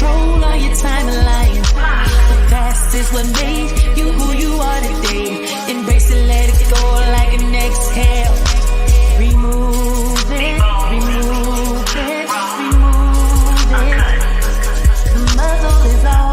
control of your timeline. The past is what made you who you are today. Embrace it, let it go like an exhale. Remove it, remove it, remove it. The muzzle is off.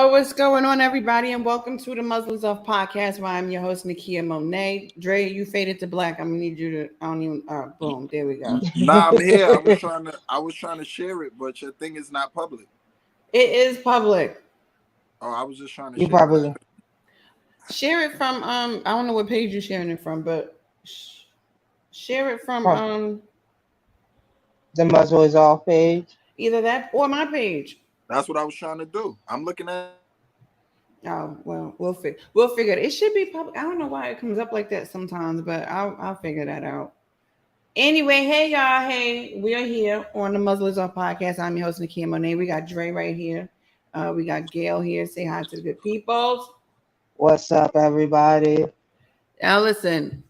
What's going on, everybody, and welcome to the Muzzles Off podcast, where I'm your host, Nakia Monet. Dre, you faded to black. I'm gonna need you to. I don't even. Boom. There we go. Nah, I'm here. I was trying to share it, but your thing is not public. It is public. Oh, I was just trying to. You probably share it from. I don't know what page you're sharing it from, but share it from. The Muzzle is Off page. Either that or my page. That's what I was trying to do. I'm looking at. Oh well, we'll figure it. It should be public. I don't know why it comes up like that sometimes, but I'll figure that out. Anyway, hey y'all, hey, we are here on the Muzzle is Off podcast. I'm your host, Nakia Monet. We got Dre right here. We got Gail here. Say hi to the good people. What's up, everybody? Now listen,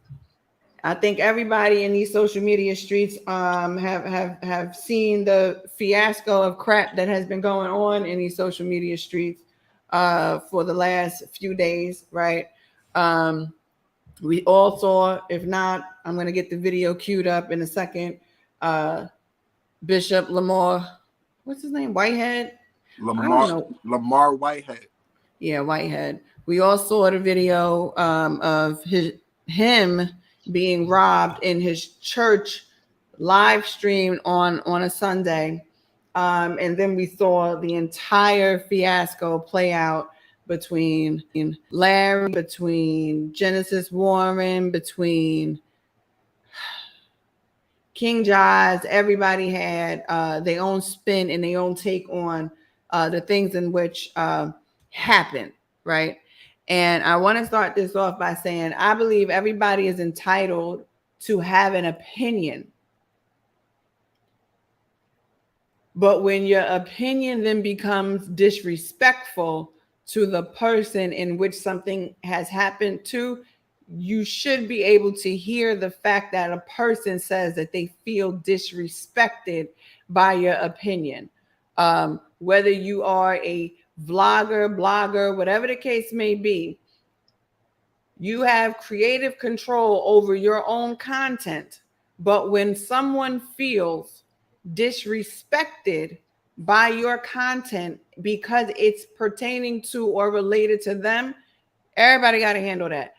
I think everybody in these social media streets have seen the fiasco of crap that has been going on in these social media streets for the last few days, right? We all saw, if not, I'm going to get the video queued up in a second. Bishop Lamor, what's his name? Whitehead? Lamor Whitehead. Yeah, Whitehead. We all saw the video of him being robbed in his church live stream on a Sunday. And then we saw the entire fiasco play out between Larry, between Genesis Warren, between King Giles. Everybody had their own spin and their own take on the things in which happened, right? And I want to start this off by saying I believe everybody is entitled to have an opinion. But when your opinion then becomes disrespectful to the person in which something has happened to, you should be able to hear the fact that a person says that they feel disrespected by your opinion. Whether you are a vlogger, blogger, whatever the case may be, you have creative control over your own content. But when someone feels disrespected by your content because it's pertaining to or related to them, everybody got to handle that.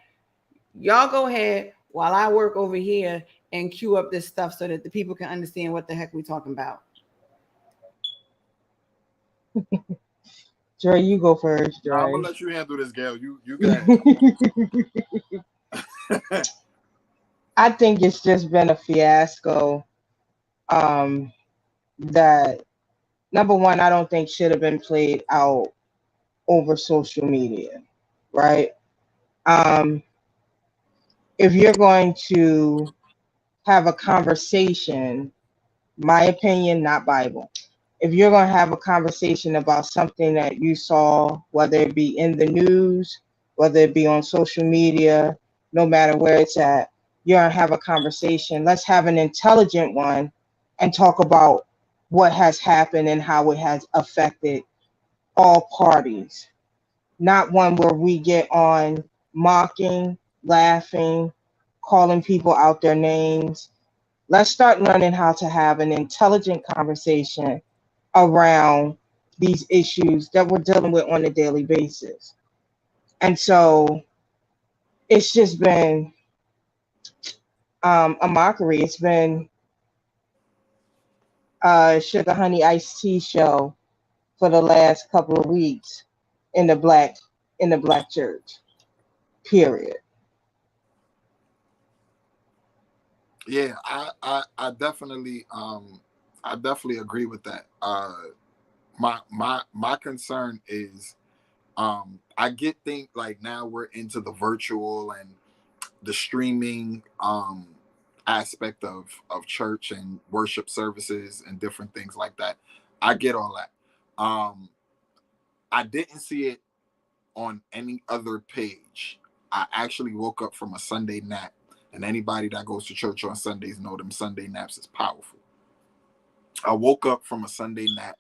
Y'all go ahead while I work over here and queue up this stuff so that the people can understand what the heck we're talking about. Dre, you go first. Dre. I'm gonna let you handle this, Gail. You got it. I think it's just been a fiasco. That number one, I don't think should have been played out over social media, right? If you're going to have a conversation, my opinion, not Bible. If you're going to have a conversation about something that you saw, whether it be in the news, whether it be on social media, no matter where it's at. You're gonna have a conversation. Let's have an intelligent one and talk about what has happened and how it has affected all parties. Not one where we get on mocking, laughing, calling people out their names. Let's start learning how to have an intelligent conversation around these issues that we're dealing with on a daily basis. And so it's just been a mockery. It's been a sugar honey iced tea show for the last couple of weeks in the black church. Period. Yeah, I definitely agree with that. My concern is I get things like now we're into the virtual and the streaming aspect of church and worship services and different things like that. I get all that. I didn't see it on any other page. I actually woke up from a Sunday nap, and anybody that goes to church on Sundays know them Sunday naps is powerful. I woke up from a Sunday nap,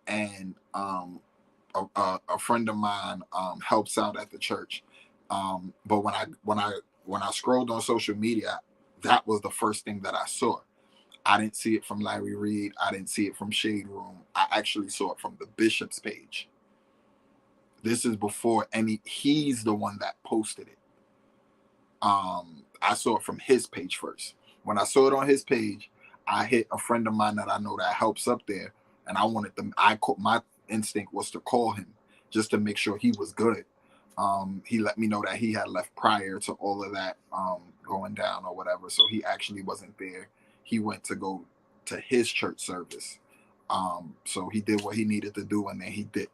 and a friend of mine helps out at the church. But when I scrolled on social media, that was the first thing that I saw. I didn't see it from Larry Reid. I didn't see it from Shade Room. I actually saw it from the Bishop's page. This is before he's the one that posted it. I saw it from his page first. When I saw it on his page, I hit a friend of mine that I know that helps up there, and my instinct was to call him just to make sure he was good. He let me know that he had left prior to all of that going down or whatever, so he actually wasn't there. He went to go to his church service. So he did what he needed to do, and then he did.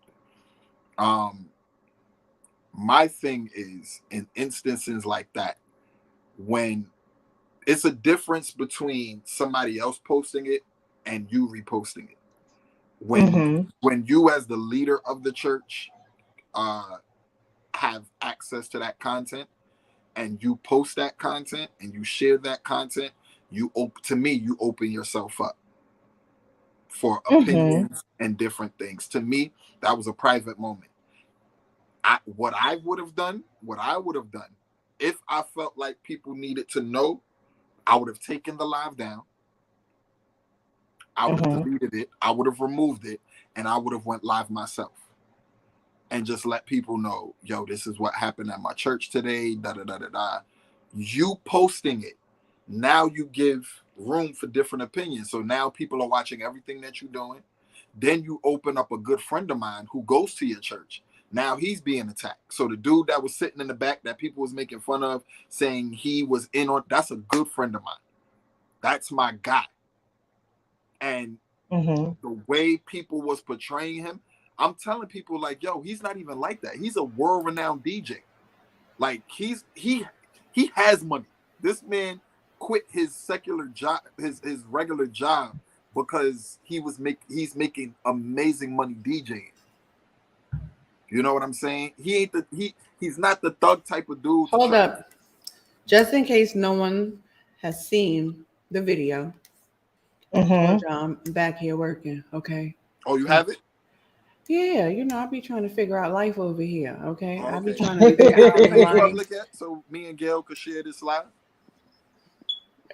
My thing is, in instances like that, when it's a difference between somebody else posting it and you reposting it. When you as the leader of the church have access to that content and you post that content and you share that content, you open yourself up for opinions and different things. To me, that was a private moment. What I would have done, if I felt like people needed to know, I would have taken the live down. I would have deleted it. I would have removed it, and I would have went live myself and just let people know, yo, this is what happened at my church today, da-da-da-da-da. You posting it, now you give room for different opinions. So now people are watching everything that you're doing. Then you open up a good friend of mine who goes to your church. Now he's being attacked. So the dude that was sitting in the back that people was making fun of, saying he was in on, that's a good friend of mine. That's my guy. And the way people was portraying him, I'm telling people like, yo, he's not even like that. He's a world-renowned DJ. Like he has money. This man quit his secular job, his regular job, because he's making amazing money DJing. You know what I'm saying? He's not the thug type of dude. Hold up. Just in case no one has seen the video. I'm back here working, okay? Oh, you have it? Yeah, I'll be trying to figure out life over here, okay? I'll be trying to figure out life. So me and Gail could share this live?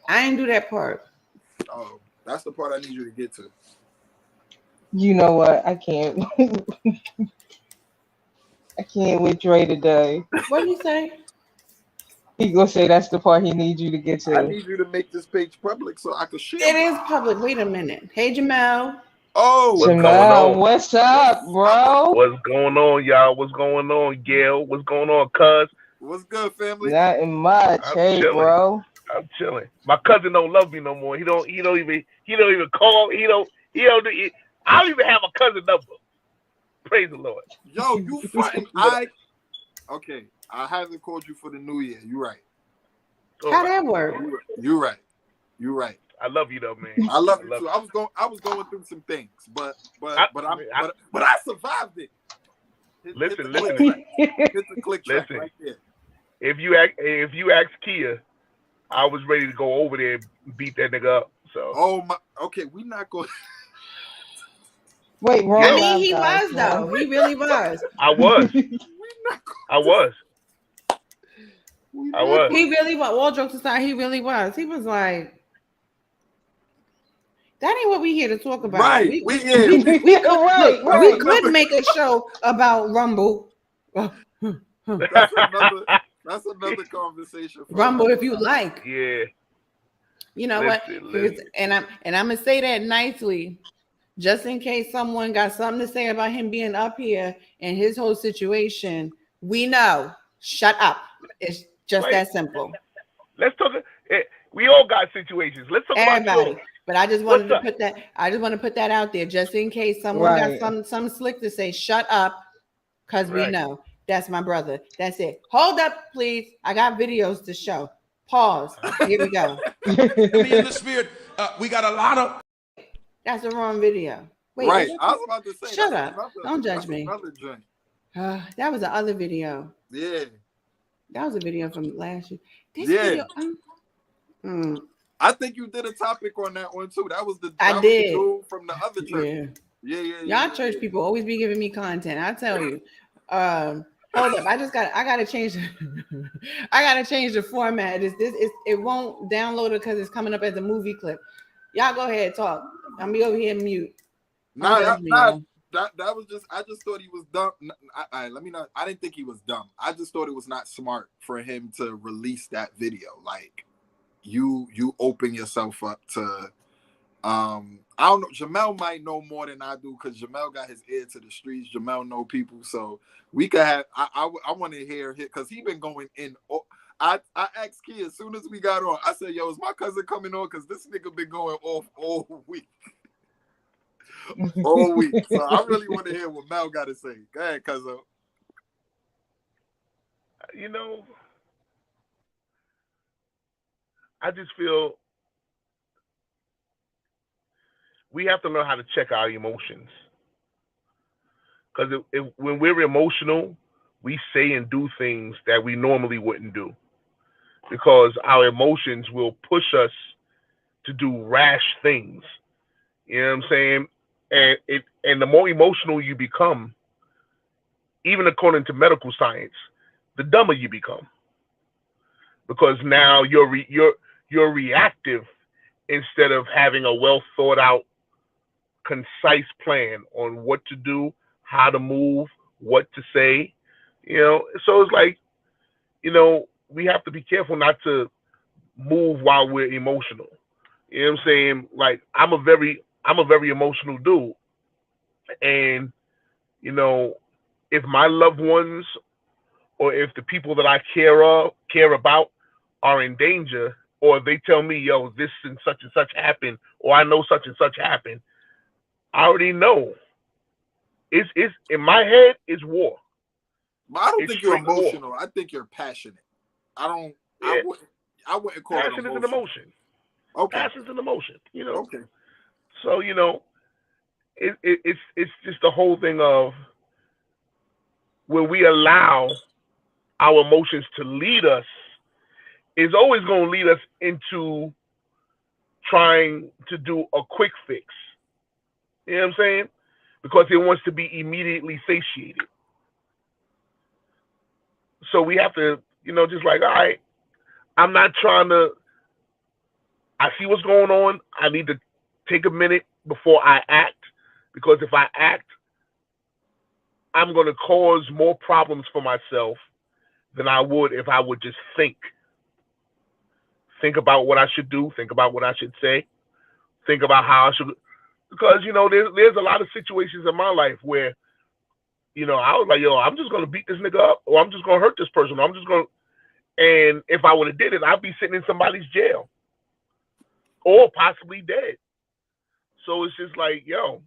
I didn't do that part. Oh, that's the part I need you to get to. You know what? I can't. I can't with Dre today. What did he say? He gonna say that's the part he needs you to get to. I need you to make this page public so I can share. It is public. Wait a minute. Hey, Jamel. Oh, Jamel, what's up, bro? What's going on, y'all? What's going on, Gail? What's going on, cuz? What's good, family? Nothing much. Hey, chilling. bro. I'm chilling. My cousin don't love me no more. He don't even call. I don't even have a cousin number. Praise the Lord. Yo, you fronting. Okay. I haven't called you for the new year. You're right. How that work? You're right. I love you though, man. I love you too. I was going through some things, but I survived it. Listen. Hit the click track right there. if you ask Kia, I was ready to go over there and beat that nigga up. So. Oh my. Okay, we not going. Wait, wrong. I mean, love, he guys, was though. He really was. I was. We not I was. I was. He really was. All jokes aside, he really was. He was like, that ain't what we here to talk about. Right. We Right. could make a show about Rumble. That's another conversation. Rumble, if you like. Yeah. You know what? And I'm gonna say that nicely, just in case someone got something to say about him being up here and his whole situation. We know. Shut up. It's just that simple. Let's talk. We all got situations. Let's talk about yours. But I just wanted to put that. I just want to put that out there, just in case someone got some slick to say. Shut up, because we know that's my brother. That's it. Hold up, please. I got videos to show. Pause. Here we go. Me in the spirit. We got a lot of. That's the wrong video. Wait, right. I was about to say. Shut up. Don't judge me. That was the other video. Yeah. That was a video from last year. This video. Hmm. I think you did a topic on that one too. That was the dude from the other church. Yeah. Y'all church people always be giving me content. I tell you. Hold up. I gotta change I gotta change the format. It won't download it because it's coming up as a movie clip. Y'all go ahead, talk. I'm be over here mute. That was just, I just thought he was dumb. I didn't think he was dumb. I just thought it was not smart for him to release that video. Like, you open yourself up to, I don't know, Jamel might know more than I do because Jamel got his ear to the streets. Jamel know people, so we could have, I want to hear it because he been going in. I asked Key as soon as we got on, I said, yo, is my cousin coming on? Because this nigga been going off all week. All week. So I really want to hear what Mel got to say. Go ahead, cousin. You know, I just feel we have to learn how to check our emotions. Because when we're emotional, we say and do things that we normally wouldn't do. Because our emotions will push us to do rash things. You know what I'm saying? And the more emotional you become, even according to medical science, the dumber you become. Because now you're reactive instead of having a well thought out, concise plan on what to do, how to move, what to say. You know, so it's like, you know, we have to be careful not to move while we're emotional. You know what I'm saying? Like, I'm a very emotional dude. And, you know, if my loved ones or if the people that I care about are in danger, or they tell me, yo, this and such happened, or I know such and such happened, I already know. It's in my head, it's war. But I don't think you're emotional. War. I think you're passionate. I wouldn't call it emotion. Passion is an emotion. Okay. Passion is an emotion, you know. Okay. So, you know, it's just the whole thing of when we allow our emotions to lead us, is always going to lead us into trying to do a quick fix. You know what I'm saying? Because it wants to be immediately satiated. So we have to, you know, just like, all right, I'm not trying to, I see what's going on. I need to take a minute before I act, because if I act, I'm going to cause more problems for myself than I would if I would just think. Think about what I should do. Think about what I should say. Think about how I should, because, you know, there's a lot of situations in my life where, you know, I was like, yo, I'm just going to beat this nigga up, or I'm just going to hurt this person. I'm just going to, and if I would have did it, I'd be sitting in somebody's jail or possibly dead. So it's just like, yo,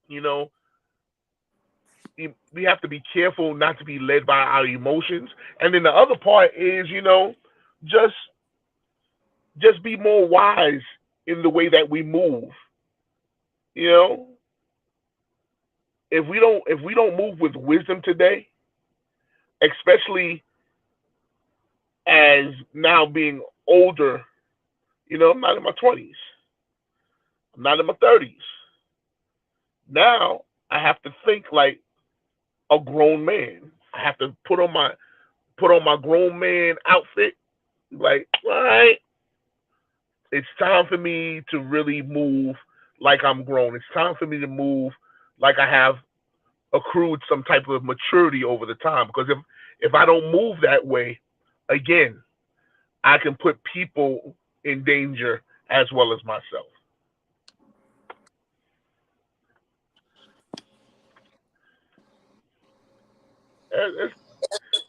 you know, we have to be careful not to be led by our emotions. And then the other part is, you know, just be more wise in the way that we move. You know, if we don't move with wisdom today, especially as now being older, I'm not in my 20s. I'm not in my 30s. Now I have to think like a grown man. I have to put on my grown man outfit. Like, all right, it's time for me to really move like I'm grown. It's time for me to move like I have accrued some type of maturity over the time. Because if I don't move that way, again, I can put people in danger as well as myself.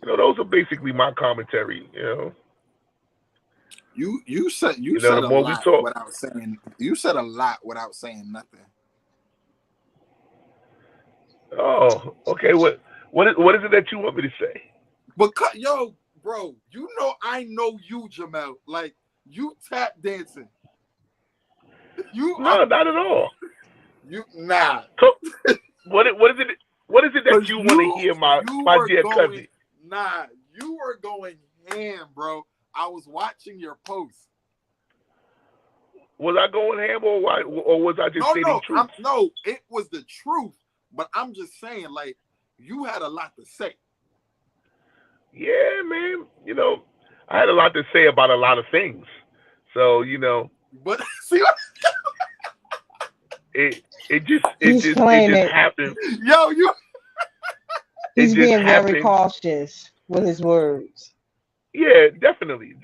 Those are basically my commentary. You said the a more we lot talk, without saying. You said a lot without saying nothing. Oh, okay. What is it that you want me to say? Because yo, bro, I know you, Jamel. Like, you tap dancing. No, not at all. Nah. So, what is it that you want to hear, my dear cousin? Nah, you were going ham, bro. I was watching your post. Was I going ham or was I just stating truth? No, it was the truth. But I'm just saying, like, you had a lot to say. Yeah, man. I had a lot to say about a lot of things. So, But see, it just happened. Yo, he's being very cautious with his words. Yeah, definitely.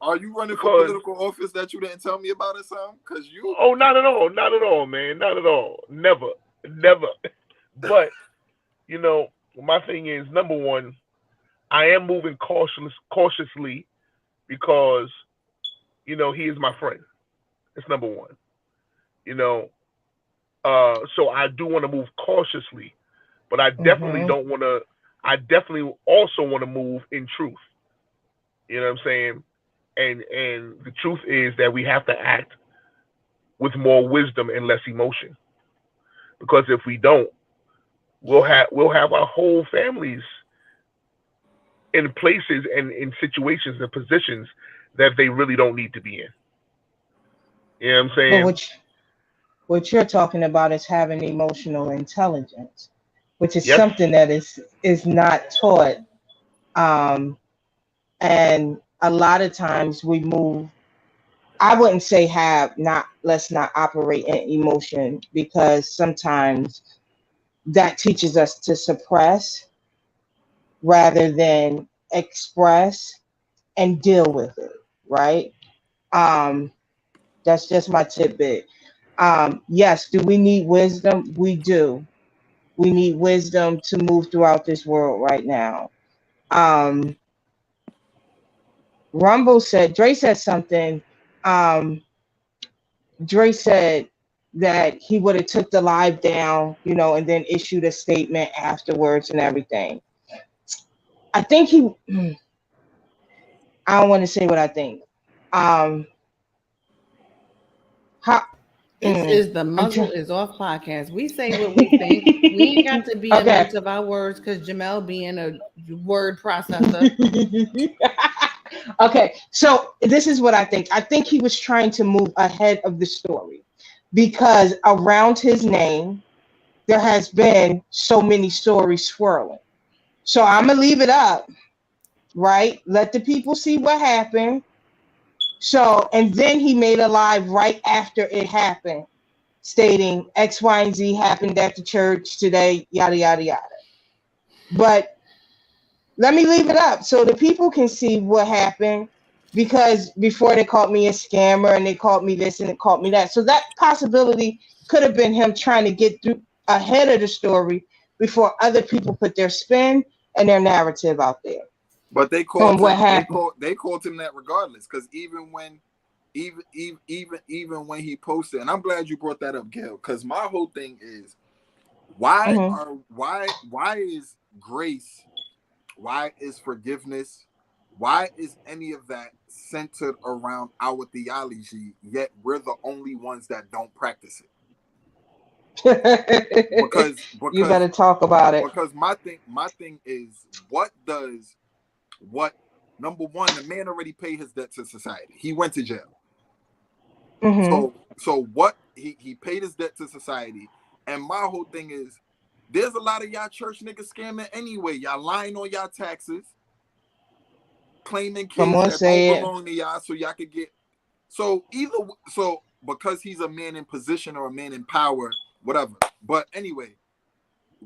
Are you running for political office that you didn't tell me about or something? Because you. Oh, not at all, man, not at all. Never. But my thing is, number one, I am moving cautiously because he is my friend. It's number one. So I do want to move cautiously, but I definitely don't want to. I definitely also want to move in truth. You know what I'm saying? And the truth is that we have to act with more wisdom and less emotion. Because if we don't, we'll have our whole families in places and in situations and positions that they really don't need to be in. You know what I'm saying? But what you're talking about is having emotional intelligence, which is something that is not taught. And a lot of times we move, I wouldn't say let's not operate in emotion, because sometimes that teaches us to suppress rather than express and deal with it, right? That's just my tidbit. Yes, do we need wisdom? We do. We need wisdom to move throughout this world right now. Dre said something. Dre said that he would have took the live down, and then issued a statement afterwards and everything. I think I don't want to say what I think. This is the Muzzle is Off podcast. We say what we think. We ain't got to be a mix of our words, because Jamel being a word processor. Okay, so this is what I think. I think he was trying to move ahead of the story, because around his name, there has been so many stories swirling. So I'm going to leave it up, right? Let the people see what happened. So, and then he made a live right after it happened, stating X, Y, and Z happened at the church today, yada, yada, yada. But let me leave it up so the people can see what happened, because before they called me a scammer and they called me this and they called me that. So that possibility could have been him trying to get through ahead of the story before other people put their spin and their narrative out there. But they called him that regardless, because even when he posted, and I'm glad you brought that up, Gail, because my whole thing is why is grace, why is forgiveness, why is any of that centered around our theology, yet we're the only ones that don't practice it? because you better talk about it. Because my thing is, what number one, the man already paid his debt to society. He went to jail. So what he paid his debt to society. And my whole thing is, there's a lot of y'all church niggas scamming anyway. Y'all lying on y'all taxes, claiming kids that don't belong to y'all so y'all could get. So because he's a man in position or a man in power, whatever. But anyway,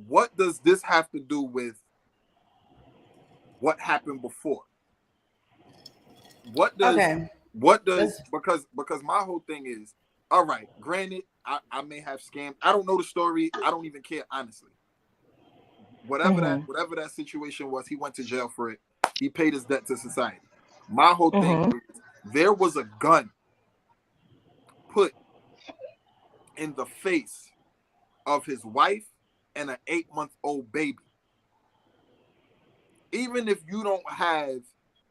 what does this have to do with what happened before? What does because my whole thing is, all right, granted, I may have scammed. I don't know the story. I don't even care, honestly. Whatever that situation was, he went to jail for it. He paid his debt to society. My whole thing is, there was a gun put in the face of his wife and an 8-month-old baby. Even if you don't have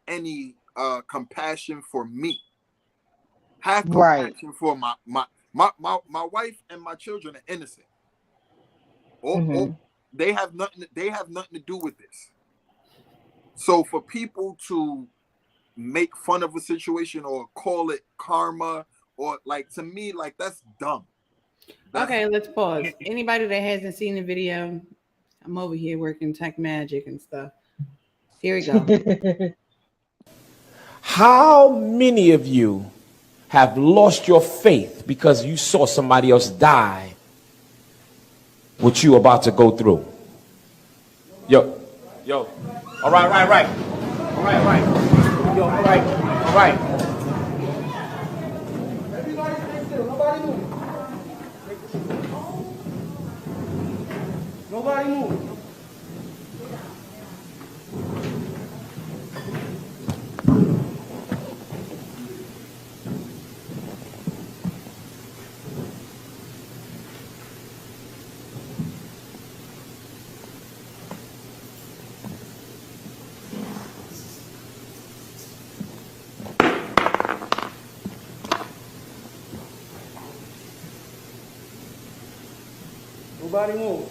any compassion for me, have compassion for my wife and my children are innocent. They have nothing to do with this. So for people to make fun of a situation or call it karma, or like, to me, like, that's dumb. Okay, let's pause. Anybody that hasn't seen the video, I'm over here working tech magic and stuff. Here we go. How many of you have lost your faith because you saw somebody else die what you about to go through? Yo. All right. Yo, all right. Everybody stay still. Nobody move. Nobody move. Nobody move.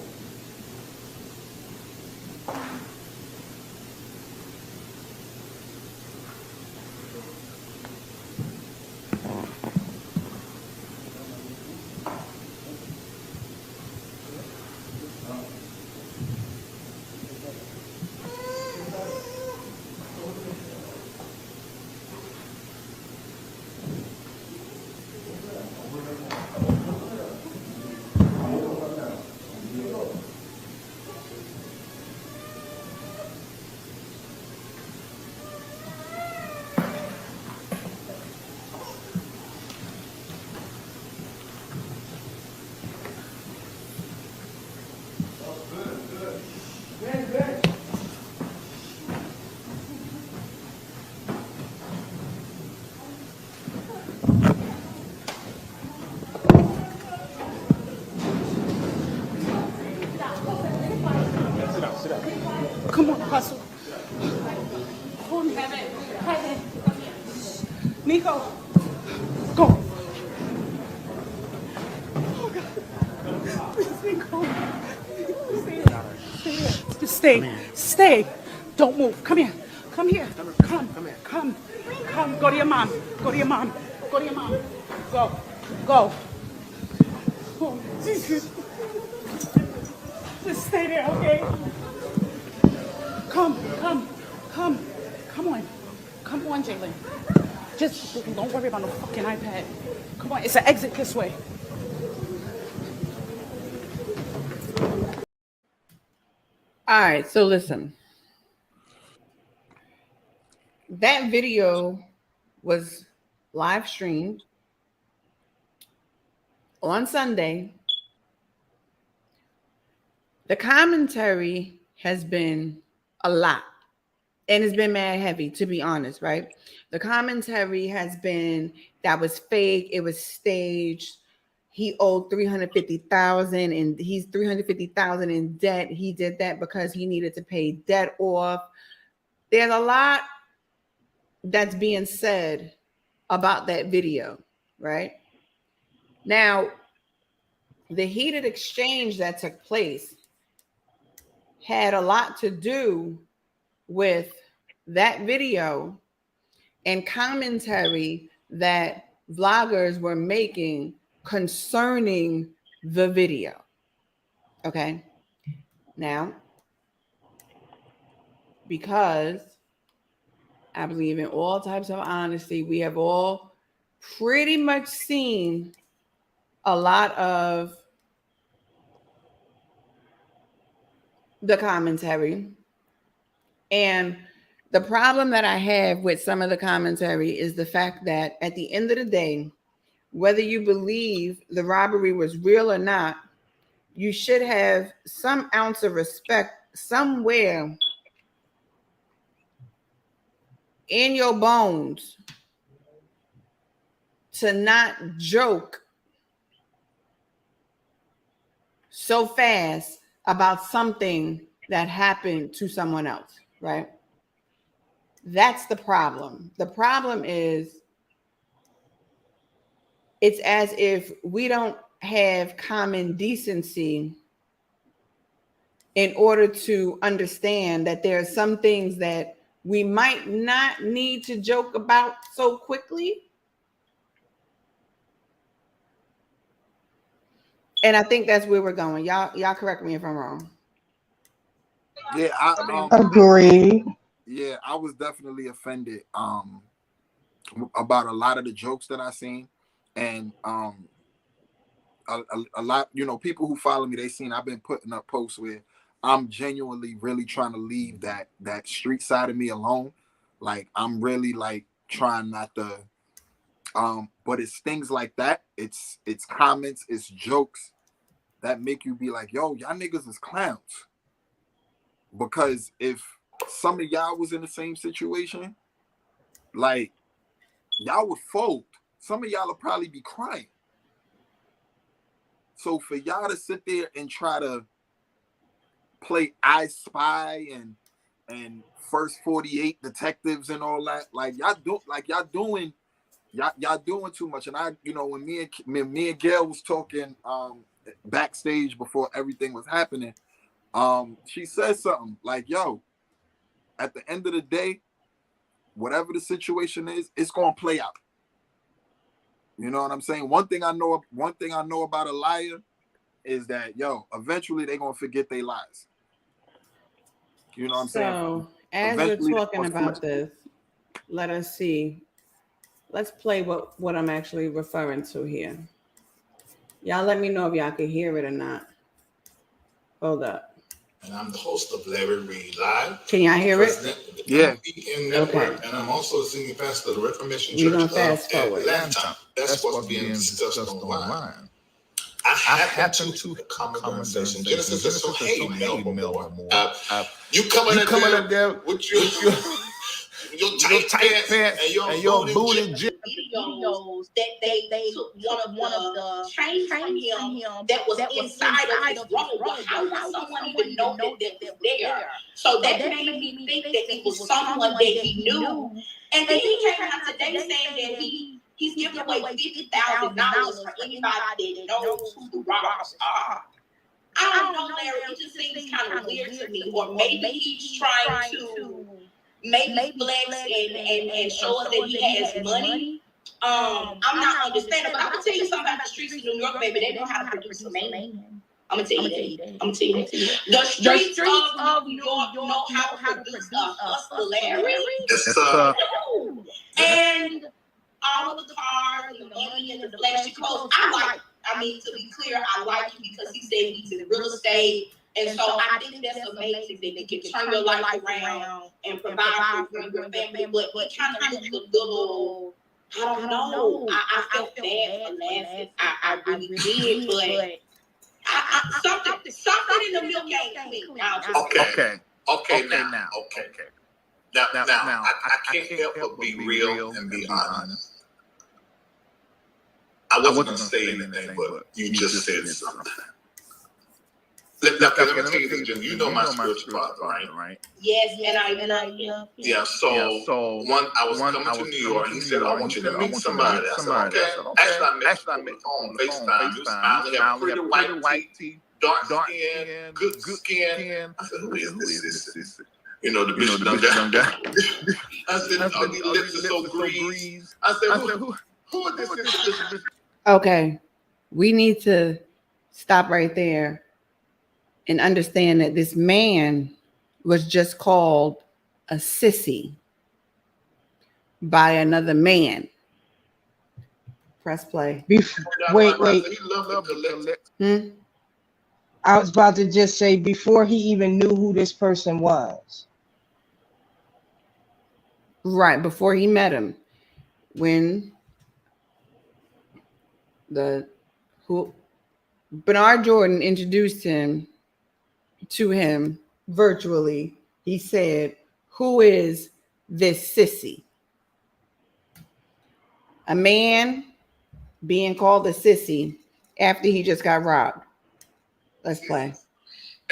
Come on, hustle. Hold me. Nico, go. Oh, God. Please, Nico. Stay there. Just stay. Don't move. Come here. Come. Go to your mom. Go. Oh, Jesus. Just stay there, okay? Come on, Jalen. Just don't worry about no fucking iPad. Come on, it's an exit this way. All right, so listen. That video was live streamed on Sunday. The commentary has been a lot, and it's been mad heavy, to be honest, right? The commentary has been that was fake, it was staged. He owed $350,000 and he's $350,000 in debt. He did that because he needed to pay debt off. There's a lot that's being said about that video, right? Now, the heated exchange that took place had a lot to do with that video and commentary that vloggers were making concerning the video. Okay. Now, because I believe in all types of honesty, we have all pretty much seen a lot of the commentary. And the problem that I have with some of the commentary is the fact that at the end of the day, whether you believe the robbery was real or not, you should have some ounce of respect somewhere in your bones to not joke so fast about something that happened to someone else, right? That's the problem. The problem is it's as if we don't have common decency in order to understand that there are some things that we might not need to joke about so quickly. And I think that's where we're going. Y'all correct me if I'm wrong. Yeah, Agreed. Yeah, I was definitely offended about a lot of the jokes that I seen, and a lot, you know, people who follow me, they seen I've been putting up posts where I'm genuinely really trying to leave that street side of me alone. Like I'm really like trying not to but it's things like that. It's comments, it's jokes that make you be like, yo, y'all niggas is clowns. Because if some of y'all was in the same situation, like y'all would fold. Some of y'all will probably be crying. So for y'all to sit there and try to play I Spy and First 48 detectives and all that, like y'all doing too much. And I, you know, when me and Gail was talking backstage before everything was happening, she said something like, yo, at the end of the day, whatever the situation is, it's gonna play out. You know what I'm saying? One thing I know about a liar is that, yo, eventually they're gonna forget their lies. You know what I'm saying? So as we're talking about this, let us see. Let's play what I'm actually referring to here. Y'all let me know if y'all can hear it or not. Hold up. And I'm the host of Larry Reid Live. Can y'all hear it? Yeah. Okay. And I'm also the senior pastor of the Reformation Church of Atlanta. That's what's being discussed online. I happen to have conversation. Genesis says, so hey, Melmore. You coming up there with your tight pants and your booty videos that they took one of the chains from him that was inside of his robe. How would someone even know that was there? So that made me think that it was someone that he knew. And then he came out today saying that he's giving away $50,000 for anybody that knows who the robbers are. I don't know, Larry. It just seems kind of weird to me. Or maybe he's trying to maybe flex and show us that he has money. I'm not understanding, but I'm gonna tell you something about the streets of New York, baby. They know how to produce a man. I'm gonna tell you that. The streets of New York know how to produce a hustler, Larry. And all of the cars and the money and the flashy clothes. To be clear, I like him because he said he's in real estate. And so I think that's amazing that you can turn your life around and provide for your family. But it kind of looks a little, I don't know. I felt bad for laughing. I really did, but something in the milk ain't clean. Okay. Now, I can't help but be real and be honest. I wasn't going to say anything, but you just said something. Let me tell you this, Jim. You know my spiritual father, right? Yes, and I Yeah, so I was coming to New York, and he said, I want you to meet somebody. I said, okay. Actually, I met on FaceTime. You smiled, you have pretty white teeth, dark skin, good skin. I said, who is this? You know, the bishop done that. I said, oh, these lips are so greased. I said, who is this? Okay, we need to stop right there and understand that this man was just called a sissy by another man. Press play. Wait. I was about to just say, before he even knew who this person was. Right, before he met him. When Bernard Jordan introduced him to him virtually, he said, "Who is this sissy?" A man being called a sissy after he just got robbed. Let's play.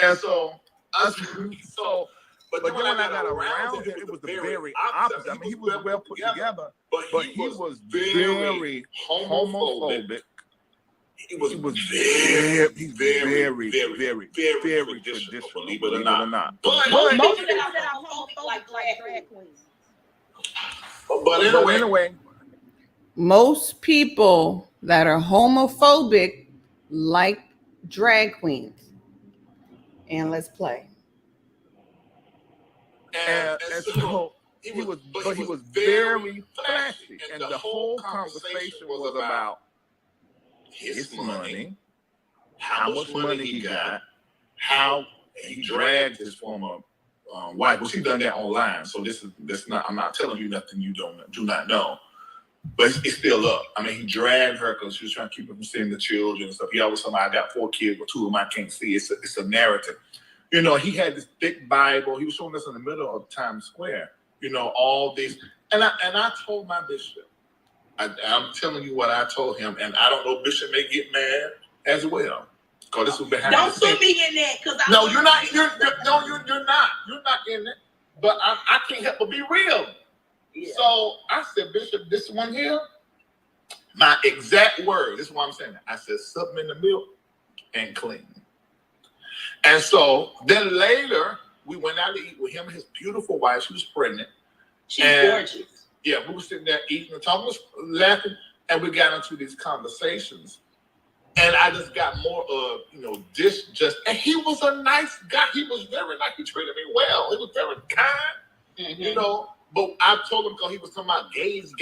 And so, but then when I got around him, it was the very opposite. I mean, he was well put together, but he was very homophobic. He was very traditional, believe it or not. But most of them are homophobic like drag queens. But anyway, most people that are homophobic like drag queens. And let's play. And so he was very flashy, and the whole conversation was about his money, how much money he got, how he dragged his former wife. Well, she done that online, so this not. I'm not telling you nothing you do not know. But it's still up. I mean, he dragged her because she was trying to keep her from seeing the children and stuff. He always told me, I got 4 kids, but 2 of them I can't see. It's a narrative. You know, he had this thick Bible. He was showing us in the middle of Times Square. You know, all these. And I told my bishop, I'm telling you what I told him, and I don't know, Bishop may get mad as well. Because this was behind Don't put me in that, because no, you're not. You're not. You're not in it. But I can't help but be real. Yeah. So I said, Bishop, this one here, my exact word, this is what I'm saying. I said, something in the milk and clean. And so then later, we went out to eat with him and his beautiful wife. She was pregnant. She's gorgeous. Yeah, we were sitting there eating and talking, laughing, and we got into these conversations. And I just got more of, and he was a nice guy. He was very nice. He treated me well. He was very kind, But I told him, because he was talking about gays,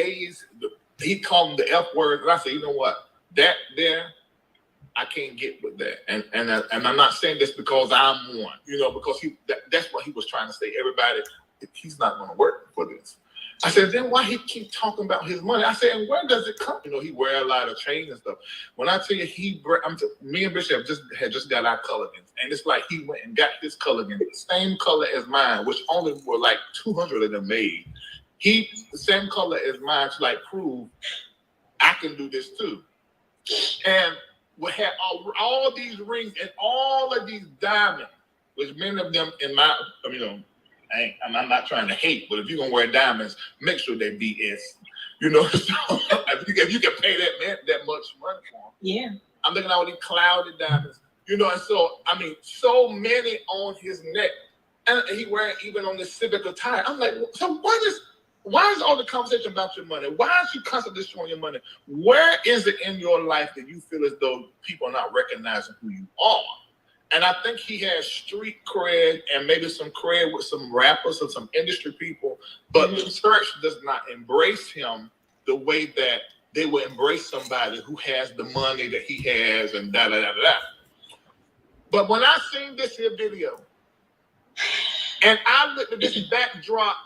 he called them the F word. And I said, you know what? That there, I can't get with that. And I'm not saying this because I'm one, because that's what he was trying to say. Everybody, he's not going to work for this. I said, then why he keep talking about his money? I said, and where does it come? He wear a lot of chains and stuff. When I tell you, me and Bishop had just got our colorgans, and it's like he went and got his colorgan, the same color as mine, which only were like 200 of them made. The same color as mine to like prove I can do this too. And we had all these rings and all of these diamonds, which many of them in my, I'm not trying to hate, but if you're gonna wear diamonds, make sure they BS. So if you can pay that much money for them. Yeah. I'm looking at all these clouded diamonds, and so so many on his neck, and he wearing even on this civic attire. I'm like, so why is all the conversation about your money? Why is you constantly showing your money? Where is it in your life that you feel as though people are not recognizing who you are? And I think he has street cred and maybe some cred with some rappers and some industry people, but the church does not embrace him the way that they would embrace somebody who has the money that he has and da-da-da-da. But when I seen this here video, and I looked at this backdrop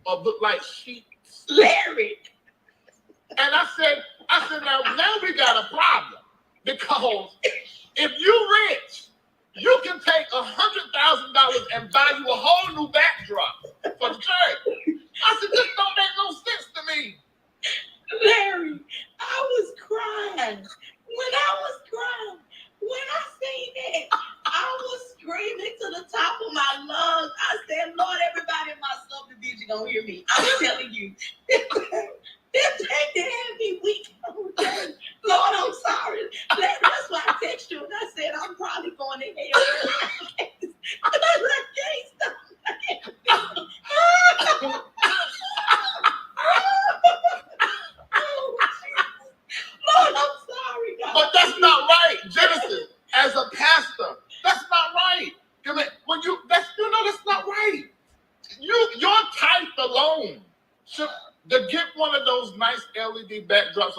of look like sheets, Larry, and I said, now we got a problem, because if you're rich, you can take $100,000 and buy you a whole new backdrop for the church. I said, this don't make no sense to me. Larry, I was crying. When I seen that, I was screaming to the top of my lungs. I said, Lord, everybody in my subdivision gonna hear me. I'm telling you. They had me weak. Lord, I'm sorry. That's why I texted you and I said, I'm probably going to hell. I can't stop.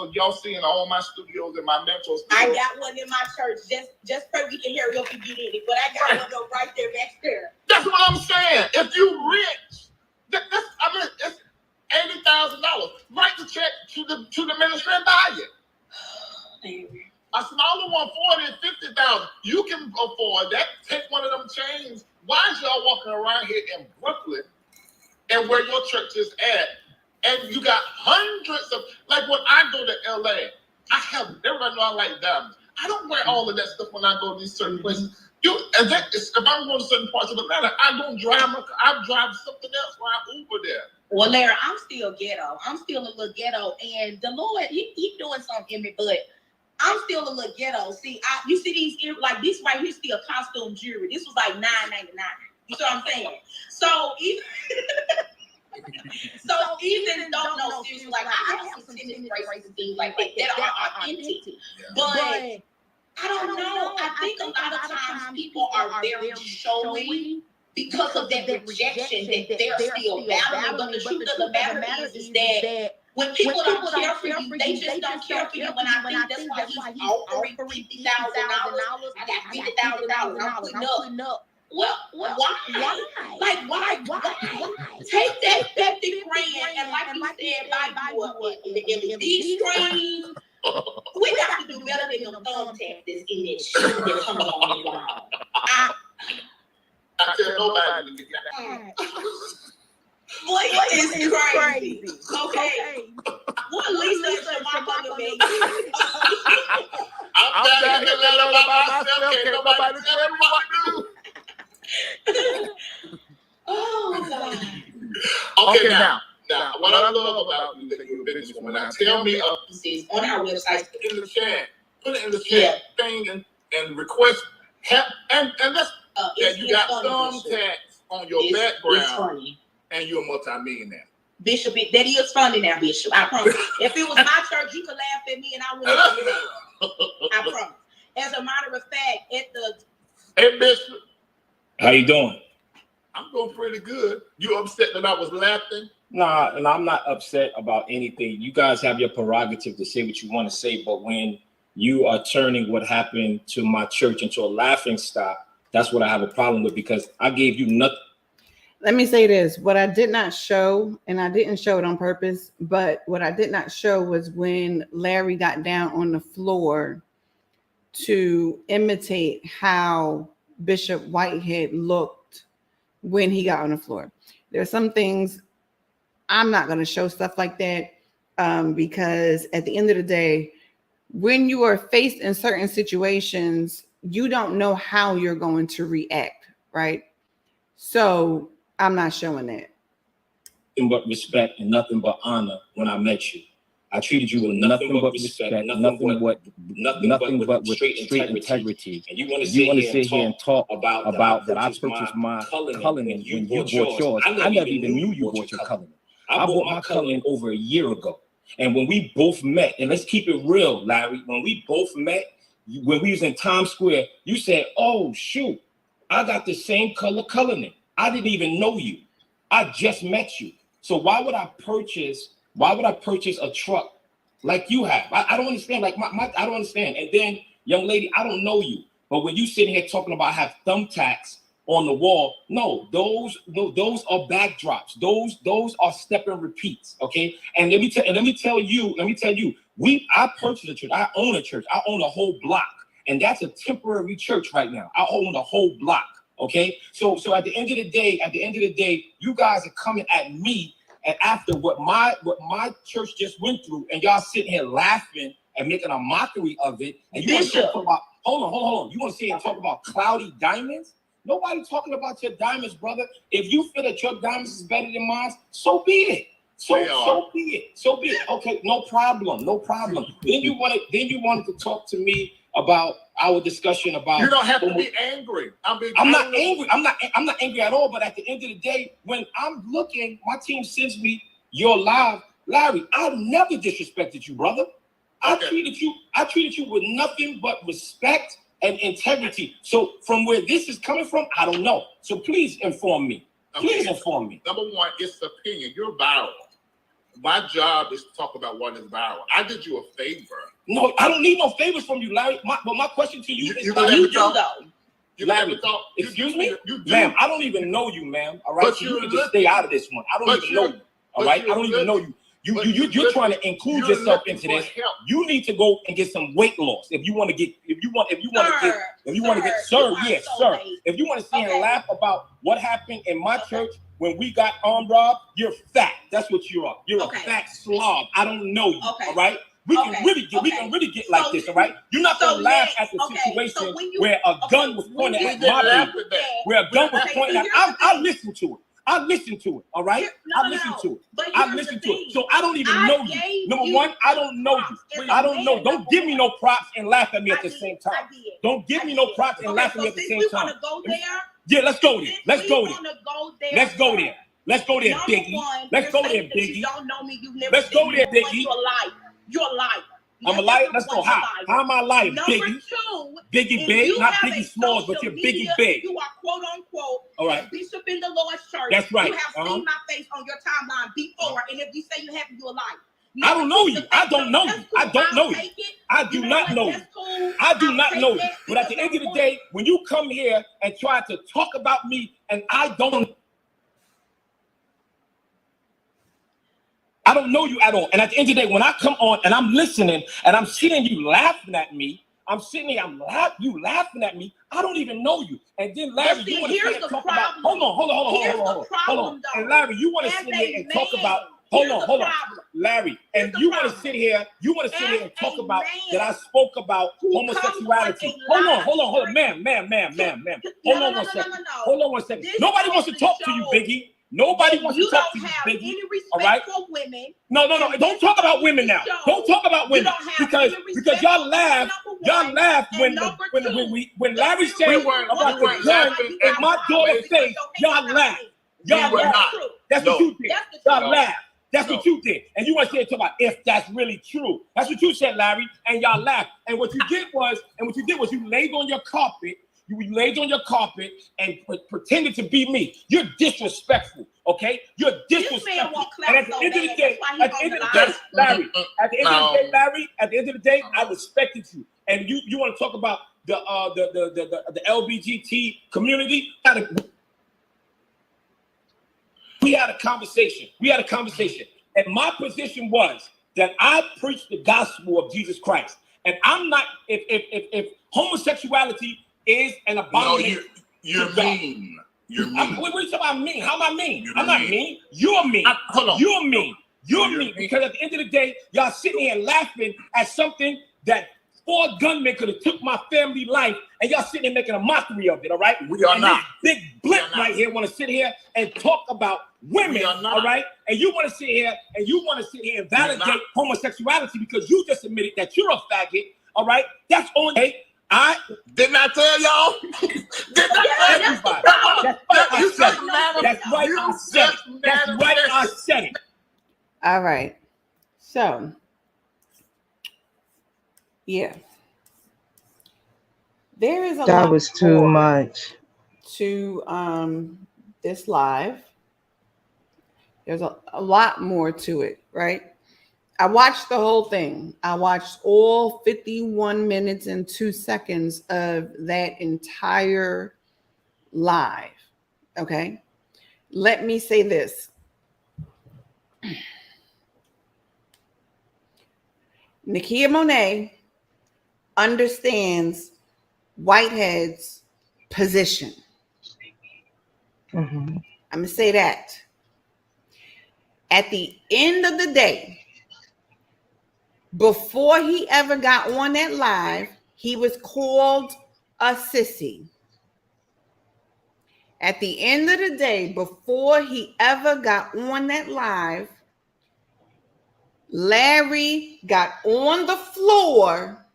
so y'all seeing all my studios and my mental studios. I got one in my church. Just pray we can hurry up and get in it. But I got one right there back there. That's what I'm saying. If you rich, it's $80,000. Write the check to the ministry and buy it. A smaller one, 40 and 50,000. You can afford that. Take one of them chains. Why is y'all walking around here in Brooklyn and where your church is at? And you got hundreds of, like when I go to LA, everybody know I like diamonds. I don't wear all of that stuff when I go to these certain places. If I'm going to certain parts of Atlanta, I don't drive I drive something else when I Uber there. Well, Larry, I'm still ghetto. I'm still a little ghetto, and the Lord, he doing something in me, but I'm still a little ghetto. See, you see these, like this right here, still costume jewelry. This was like $9.99. You see what I'm saying? So even though, no, seriously, like I have some tennis bracelets and things like that are authentic, but I don't know. I think a lot of times people are very showy because of that rejection that they're still battling. But the truth of the matter is that when people don't care for you, they just don't care for you. And I think that's why he's offering $50,000. I got $50,000. I'm putting up. Well, why? Like, why? Take that 50 grand and like you said, buy you these screens. We got to do better than them thumbtacks that's in that shit that's coming on the wall. I tell nobody to get Boy, it's crazy. Okay. What Lisa said my mother made. I'm down here letting by myself. Can't nobody tell me what to do. Oh, God. Okay, now, what I love about you that you're a businesswoman, now tell me on our website, in the chat, put it in the chat thing and request help. And let's, you got thumbtacks on your background and you're a multi-millionaire. Bishop, that is funny now, Bishop. I promise. If it was my church, you could laugh at me and I wouldn't laugh at you. I promise. As a matter of fact, Hey, Bishop. How you doing? I'm doing pretty good. You upset that I was laughing? Nah, and I'm not upset about anything. You guys have your prerogative to say what you want to say, but when you are turning what happened to my church into a laughing stock, that's what I have a problem with, because I gave you nothing. Let me say this. What I did not show, and I didn't show it on purpose, but what I did not show was when Larry got down on the floor to imitate how Bishop Whitehead looked when he got on the floor. There's some things I'm not going to show stuff like that because at the end of the day, when you are faced in certain situations, you don't know how you're going to react, right? So I'm not showing that. Nothing but respect and nothing but honor when I met you. I treated you with nothing but respect, nothing but with straight integrity. And you want to sit here and talk about that I purchased my coloring when you bought yours. I never even knew you bought your coloring. I bought my coloring over a year ago. And when we both met, and let's keep it real, Larry, when we both met, when we was in Times Square, you said, oh, shoot, I got the same color coloring. I didn't even know you. I just met you. So why would I purchase a truck like you have? I don't understand. Like I don't understand. And then, young lady, I don't know you, but when you sitting here talking about have thumbtacks on the wall, no, those are backdrops. Those are step and repeats. Okay. And let me tell you, I purchased a church. I own a church. I own a whole block, and that's a temporary church right now. I own a whole block. Okay. So at the end of the day, you guys are coming at me. And after what my church just went through, and y'all sitting here laughing and making a mockery of it, and you want to talk about, hold on. You want to sit here and talk about cloudy diamonds? Nobody talking about your diamonds, brother. If you feel that your diamonds is better than mine, so be it. So be it. Okay, no problem. Then you wanted to talk to me about our discussion about. You don't have to be angry. I'm not angry. I'm not angry at all. But at the end of the day, when I'm looking, my team sends me your live, Larry. I never disrespected you, brother. I treated you with nothing but respect and integrity. So from where this is coming from, I don't know. So please inform me. Please inform me. Number one, it's opinion. You're viral. my job is to talk about what is viral. I did you a favor. No, I don't need no favors from you, Larry. But my question to you is, you do though. Larry, excuse me, ma'am. I don't even know you, ma'am. All right, so you can just stay out of this one. I don't even know you. All right, I don't even know you. You're trying to include yourself into this. You need to go and get some weight loss if you want to get. If you want to get, sir, yes, sir. If you want to see and laugh about what happened in my church when we got armed robbed, you're fat. That's what you are. You're a fat slob. I don't know you. All right. We can really get like this, all right? You're not gonna laugh at the situation where a gun was pointed at my people, where a gun was pointed at. I listen to it. I listen to it, all right? I listen to it. So I don't even know you. Number one, I don't know you. I don't know. Don't give me no props and laugh at me at the same time. Don't give me no props and laugh at me at the same time. Yeah, let's go there. Let's go there. Let's go there. Let's go there, Biggie. Let's go there, Biggie. Let's go there, Biggie. You're a liar. I'm a liar. Let's go. How am I lying? Biggie. Biggie Big, not Biggie Smalls, but you're Biggie Big. You are quote unquote all right. Bishop in the Lord's church. That's right. You have seen my face on your timeline before, and if you say you haven't, you're a liar. I don't know you. I don't know you. I don't know you. I do not know you. I do not know you. But at the end of the day, when you come here and try to talk about me and I don't know you at all. And at the end of the day, when I come on and I'm listening and I'm seeing you laughing at me, I'm sitting here, you laughing at me. I don't even know you. And then Larry, you want to talk about, hold on. And Larry, you want to sit here and talk about, hold on. Larry, and you want to sit here and talk about that I spoke about homosexuality. Hold on, ma'am. Hold on one second. Nobody wants to talk to you, Biggie. Nobody wants to talk to you, Biggie. Any respect for women. No. Don't talk about women now. Don't talk about women because y'all laugh. Y'all laugh when Larry said about the gun in my daughter's face. Y'all laugh. Y'all laugh. That's what you did. Y'all laugh. That's what you did. And you want to talk about if that's really true. That's what you said, Larry. And y'all laughed. And what you did was you laid on your carpet. You laid on your carpet and pretended to be me. You're disrespectful, okay? You're disrespectful. And at the end of the day, Larry, at the end of the day, I respected you. And you want to talk about the LGBT community? We had a conversation. And my position was that I preached the gospel of Jesus Christ. And I'm not, if homosexuality is an abomination. No, you're mean. You're mean. What are you talking about mean? How am I mean? I'm not mean. You're mean. Hold on. You're mean. You're mean. Because at the end of the day, y'all sitting here laughing at something that 4 gunmen could have took my family life, and y'all sitting here making a mockery of it, all right? We are not. This big blimp right here want to sit here and talk about women, all right? And you want to sit here and validate homosexuality because you just admitted that you're a faggot, all right? That's on I didn't I tell y'all? Didn't I tell everybody? That's right. I said it. All right. So, yeah. There is a that lot was too much to this live. There's a lot more to it, right? I watched the whole thing. I watched all 51 minutes and 2 seconds of that entire live. Okay. Let me say this. Nakia Monet understands Whitehead's position. Mm-hmm. I'm going to say that. At the end of the day, before he ever got on that live, he was called a sissy. At the end of the day, before he ever got on that live, Larry got on the floor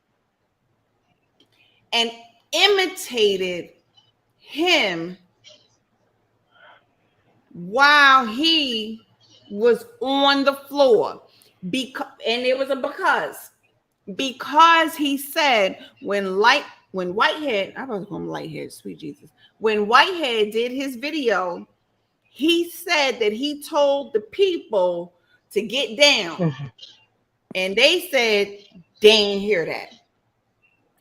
and imitated him while he was on the floor. And it was because he said when Whitehead, I was going to Lighthead, sweet Jesus. When Whitehead did his video, he said that he told the people to get down. And they said they didn't hear that.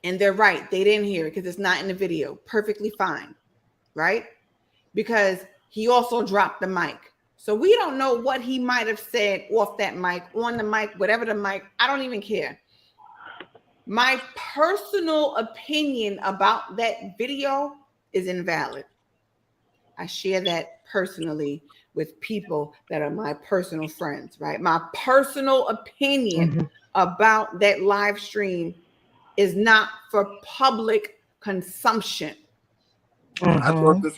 And they're right. They didn't hear it because it's not in the video. Perfectly fine. Right? Because he also dropped the mic. So we don't know what he might have said off that mic, on the mic, whatever the mic. I don't even care. My personal opinion about that video is invalid. I share that personally with people that are my personal friends, right? My personal opinion about that live stream is not for public consumption. I thought this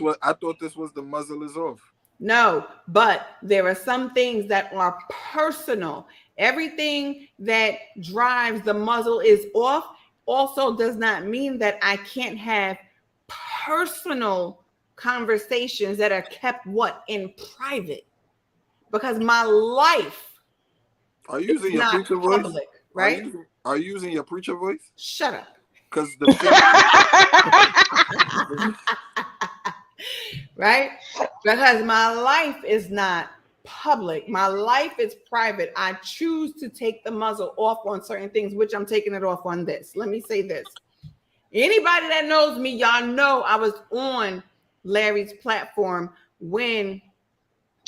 was the muzzle is off. No, but there are some things that are personal. Everything that drives the muzzle is off also does not mean that I can't have personal conversations that are kept in private, because my life are you using your not preacher public, voice, right? Are you using your preacher voice? Shut up. Because right? Because my life is not public. My life is private. I choose to take the muzzle off on certain things, which I'm taking it off on this. Let me say this. Anybody that knows me, y'all know I was on Larry's platform when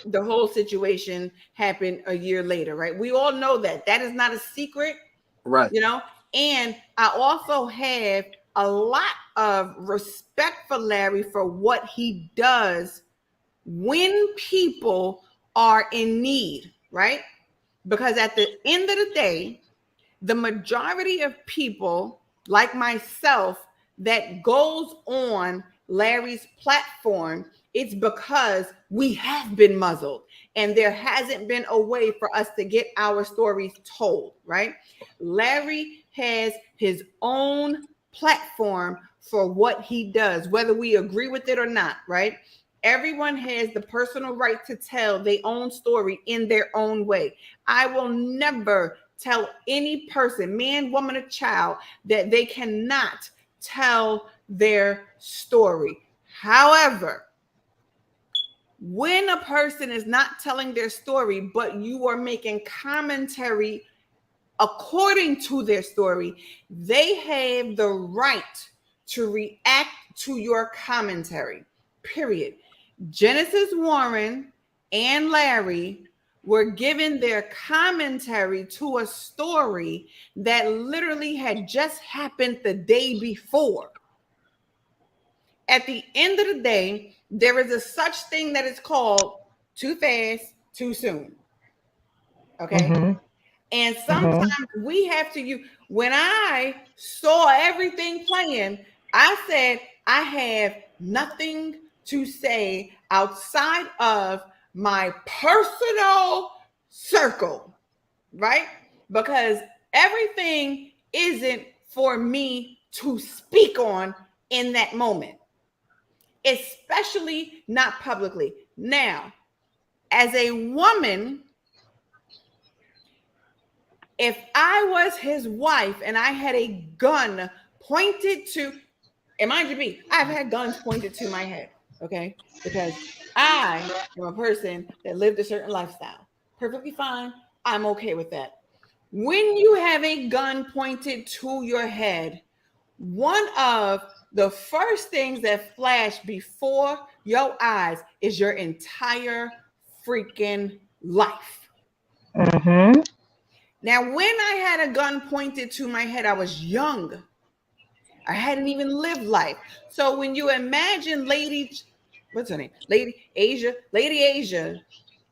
the whole situation happened a year later, right? We all know that. That is not a secret, right? You know, and I also have a lot of respect for Larry for what he does when people are in need, right? Because at the end of the day, the majority of people like myself that goes on Larry's platform, it's because we have been muzzled and there hasn't been a way for us to get our stories told, right? Larry has his own platform for what he does, whether we agree with it or not, right? Everyone has the personal right to tell their own story in their own way. I will never tell any person, man, woman, or child, that they cannot tell their story. However, when a person is not telling their story, but you are making commentary according to their story, they have the right to react to your commentary, period. Genesis Warren and Larry were given their commentary to a story that literally had just happened the day before. At the end of the day, there is a such thing that is called too fast, too soon. Okay? And sometimes we have to use, when I saw everything playing, I said, I have nothing to say outside of my personal circle, right? Because everything isn't for me to speak on in that moment, especially not publicly. Now, as a woman, if I was his wife and I had a gun pointed to, and mind you, I've had guns pointed to my head, okay? Because I am a person that lived a certain lifestyle. Perfectly fine. I'm okay with that. When you have a gun pointed to your head, one of the first things that flash before your eyes is your entire freaking life. Now, when I had a gun pointed to my head, I was young. I hadn't even lived life. So when you imagine what's her name? Lady Asia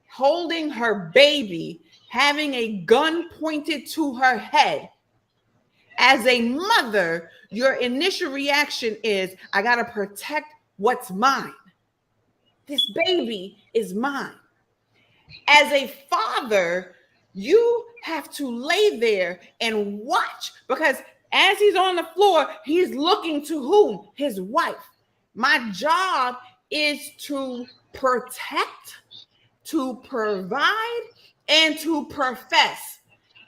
holding her baby, having a gun pointed to her head, as a mother, your initial reaction is, I got to protect what's mine. This baby is mine. As a father, you have to lay there and watch, because as he's on the floor, he's looking to whom? His wife. My job is to protect, to provide, and to profess.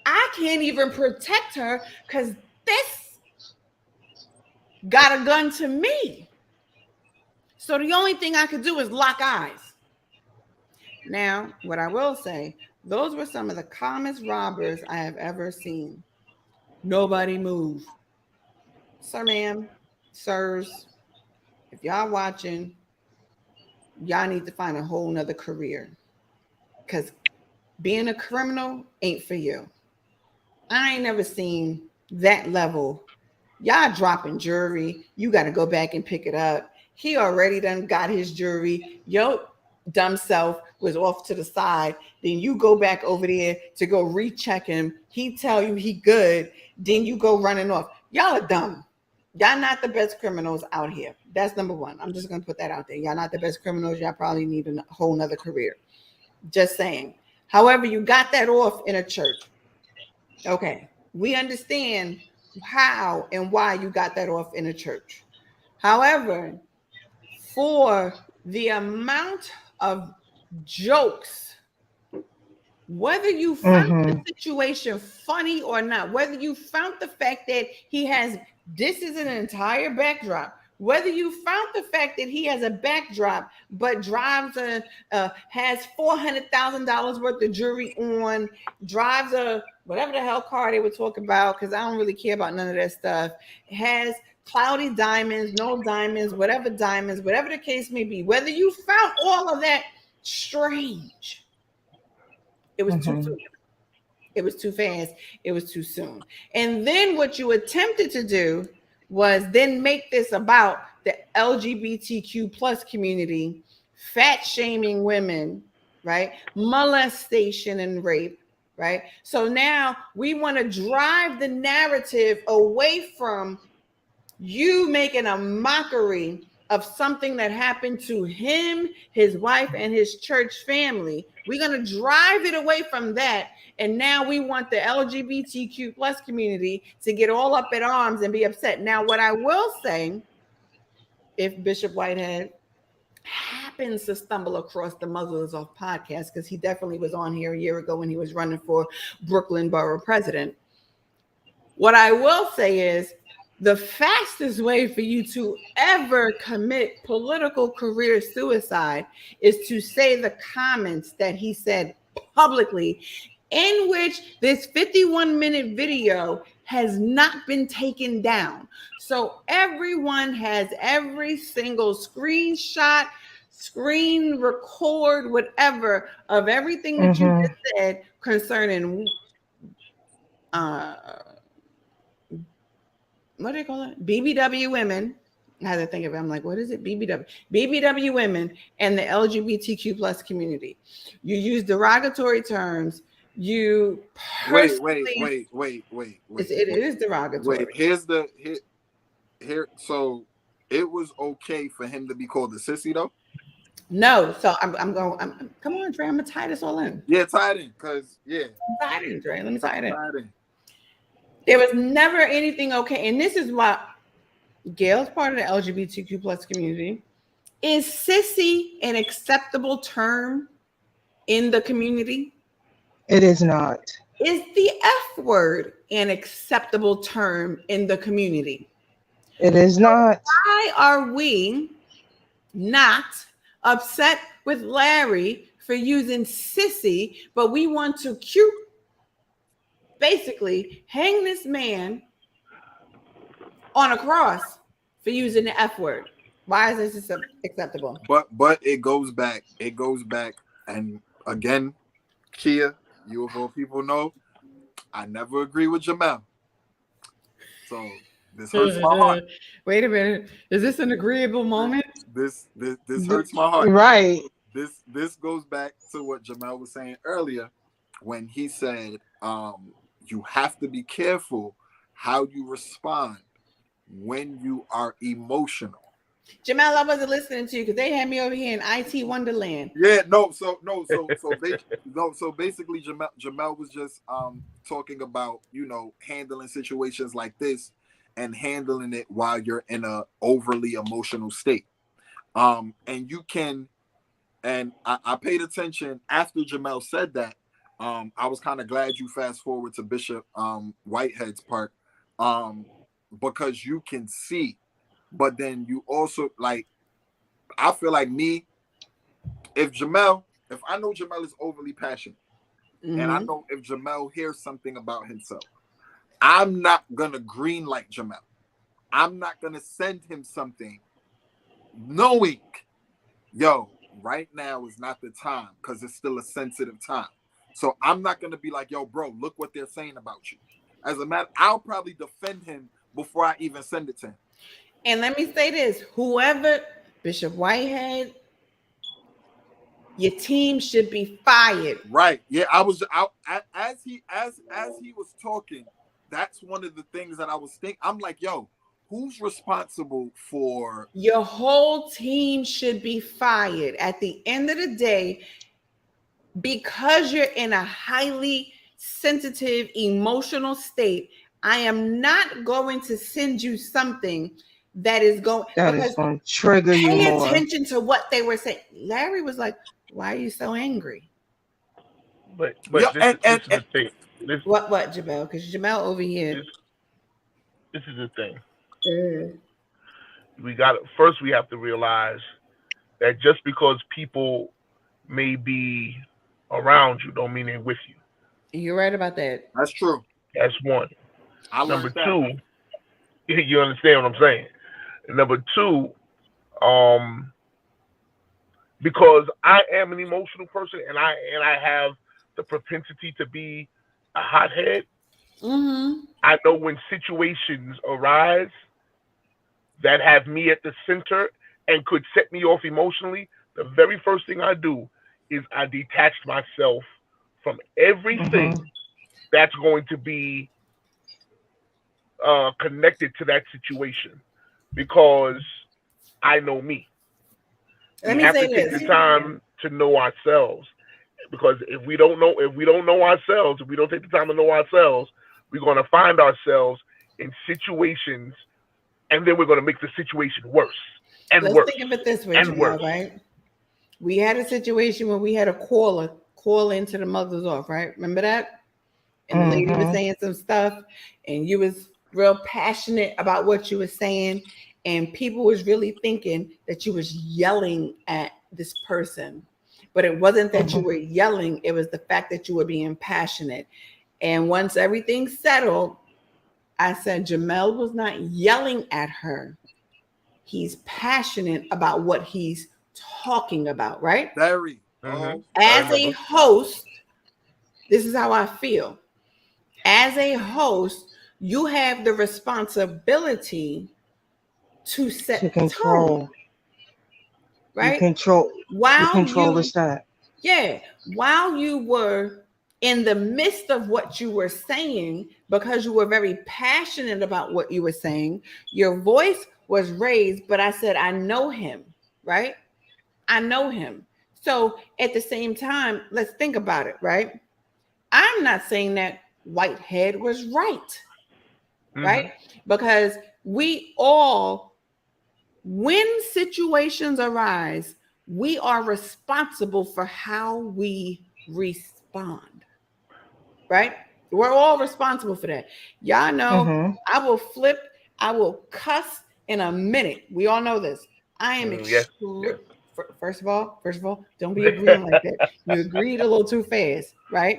I can't even protect her because this got a gun to me. So the only thing I could do is lock eyes. Now, what I will say, Those were some of the calmest robbers I have ever seen. Nobody moved. Sir, ma'am, sirs, if y'all watching, y'all need to find a whole nother career. Because being a criminal ain't for you. I ain't never seen that level. Y'all dropping jewelry. You got to go back and pick it up. He already done got his jewelry. Yo, dumb self was off to the side. Then you go back over there to go recheck him. He tell you he good. Then you go running off. Y'all are dumb. Y'all not the best criminals out here. That's number one. I'm just going to put that out there. Y'all not the best criminals. Y'all probably need a whole nother career. Just saying. However, you got that off in a church. Okay. We understand how and why you got that off in a church. However, for the amount of jokes, whether you found the situation funny or not, whether you found the fact that this is an entire backdrop, whether you found the fact that he has a backdrop but drives has $400,000 worth of jewelry on, drives a whatever the hell car they were talking about, because I don't really care about none of that stuff, has cloudy diamonds, no diamonds, whatever the case may be, whether you found all of that strange, it was too soon. It was too fast. It was too soon. And then what you attempted to do was then make this about the LGBTQ plus community, fat shaming women, right? Molestation and rape, right? So now we want to drive the narrative away from you making a mockery of something that happened to him, his wife, and his church family. We're going to drive it away from that. And now we want the LGBTQ plus community to get all up in arms and be upset. Now, what I will say, if Bishop Whitehead happens to stumble across the Muzzle is Off podcast, because he definitely was on here a year ago when he was running for Brooklyn Borough President. What I will say is, the fastest way for you to ever commit political career suicide is to say the comments that he said publicly, in which this 51-minute video has not been taken down. So everyone has every single screenshot, screen record, whatever, of everything that you just said concerning what do they call it? BBW women. I had to think of it. I'm like, what is it? BBW women and the LGBTQ plus community. You use derogatory terms. You personally wait. It is derogatory. Here. So it was okay for him to be called a sissy, though. No, so I'm come on, Dre. I'm gonna tie this all in. Yeah, tie it in, tie it in, Dre. Let me tie it in. There was never anything okay, and this is why Gail's part of the LGBTQ plus community. Is sissy an acceptable term in the community? It is not. Is the F word an acceptable term in the community? It is not. Why are we not upset with Larry for using sissy, but we want to basically hang this man on a cross for using the F word? Why is this acceptable? But it goes back, and again, Kia, you of all people know, I never agree with Jamel. So this hurts my heart. Wait a minute. Is this an agreeable moment? This hurts my heart. Right. This goes back to what Jamel was saying earlier when he said, you have to be careful how you respond when you are emotional. Jamel, I wasn't listening to you because they had me over here in IT Wonderland. Yeah, so basically Jamel was just talking about, handling situations like this and handling it while you're in a overly emotional state. And you can, and I paid attention after Jamel said that. I was kind of glad you fast forward to Bishop Whitehead's part, because you can see, but then you also, like, I feel like if I know Jamel is overly passionate, and I know if Jamel hears something about himself, I'm not gonna green light Jamel. I'm not gonna send him something knowing, yo, right now is not the time because it's still a sensitive time. So I'm not gonna be like, yo, bro, look what they're saying about you. As a matter, I'll probably defend him before I even send it to him. And let me say this: whoever, Bishop Whitehead, your team should be fired. Right? Yeah, I was out as he was talking. That's one of the things that I was thinking. I'm like, yo, who's responsible for your whole team should be fired at the end of the day, because you're in a highly sensitive, emotional state. I am not going to send you something that is going to trigger you more. Pay attention to what they were saying. Larry was like, "Why are you so angry?" But this is the thing. What, Jamel? Because Jamel over here. This is the thing. First we have to realize that just because people may be around you don't mean they're with you. You're right about that. That's true. That's one. Number two, you understand what I'm saying? Number two, because I am an emotional person and I have the propensity to be a hothead. I know when situations arise that have me at the center and could set me off emotionally, the very first thing I do is I detach myself from everything that's going to be connected to that situation, because I know me. We have to take the time to know ourselves, because if we don't know ourselves, if we don't take the time to know ourselves, we're going to find ourselves in situations, and then we're going to make the situation worse and worse. Let's think of it this way, Jamel, right? We had a situation where we had a caller call into the mother's office, right? Remember that? And the lady was saying some stuff, and you was real passionate about what you were saying, and people was really thinking that you was yelling at this person. But it wasn't that you were yelling, it was the fact that you were being passionate. And once everything settled, I said, Jamel was not yelling at her. He's passionate about what he's talking about, right? Very. As a host, this is how I feel. As a host, you have the responsibility to set the tone. Right? You control the stat. Yeah. While you were in the midst of what you were saying, because you were very passionate about what you were saying, your voice was raised, but I said, I know him, right? I know him. So at the same time, let's think about it, right? I'm not saying that Whitehead was right, right? Because we all, when situations arise, we are responsible for how we respond, right? We're all responsible for that. Y'all know I will flip, I will cuss in a minute. We all know this. I am First of all, don't be agreeing like that. You agreed a little too fast, right?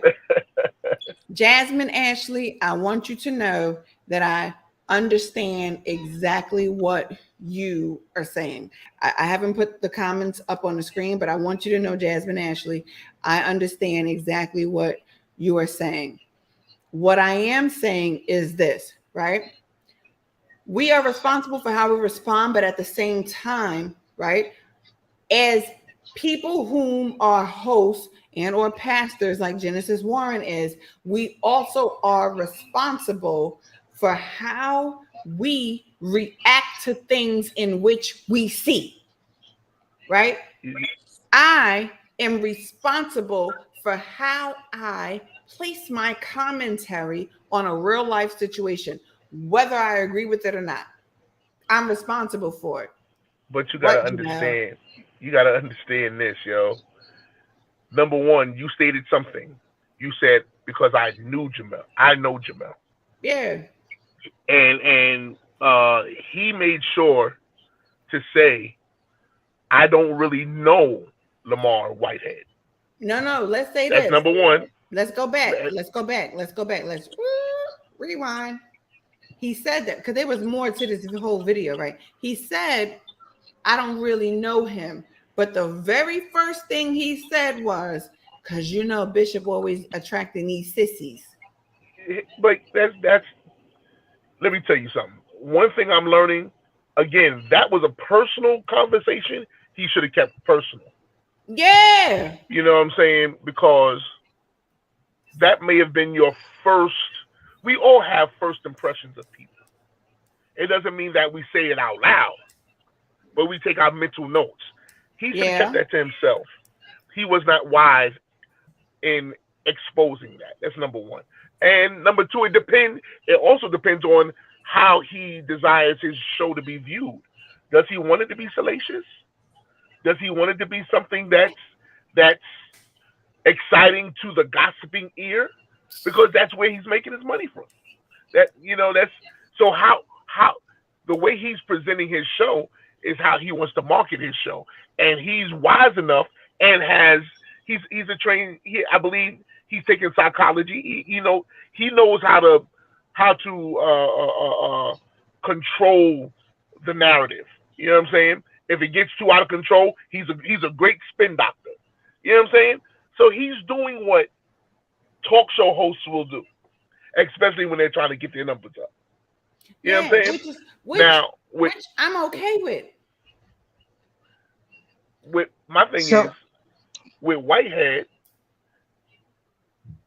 Jasmine Ashley, I want you to know that I understand exactly what you are saying. I haven't put the comments up on the screen, but I want you to know, Jasmine Ashley, I understand exactly what you are saying. What I am saying is this, right? We are responsible for how we respond, but at the same time, right, as people whom are hosts and or pastors like Genesis Warren is, we also are responsible for how we react to things in which we see, right? I am responsible for how I place my commentary on a real life situation, whether I agree with it or not. I'm responsible for it. But you gotta understand. You gotta understand this, yo. Number one, you stated something. You said, because I knew Jamel. I know Jamel. Yeah. And he made sure to say, I don't really know Lamor Whitehead. No, let's say that's this. Number one. Let's go back. Let's rewind. He said that because there was more to this whole video, right? He said, I don't really know him. But the very first thing he said was, because you know Bishop always attracting these sissies. But that's let me tell you something. One thing I'm learning, again, that was a personal conversation. He should have kept personal. Yeah. You know what I'm saying? Because that may have been your first. We all have first impressions of people. It doesn't mean that we say it out loud, but we take our mental notes. He should have kept that to himself. He was not wise in exposing that. That's number one. And number two, it also depends on how he desires his show to be viewed. Does he want it to be salacious? Does he want it to be something that's exciting to the gossiping ear? Because that's where he's making his money from. That's so how the way he's presenting his show is how he wants to market his show. And he's wise enough and he's a trained, I believe he's taking psychology. He knows how to control the narrative. You know what I'm saying? If it gets too out of control, he's a great spin doctor. You know what I'm saying? So he's doing what talk show hosts will do, especially when they're trying to get their numbers up. You know what I'm saying? Which I'm okay with. With my thing is with Whitehead,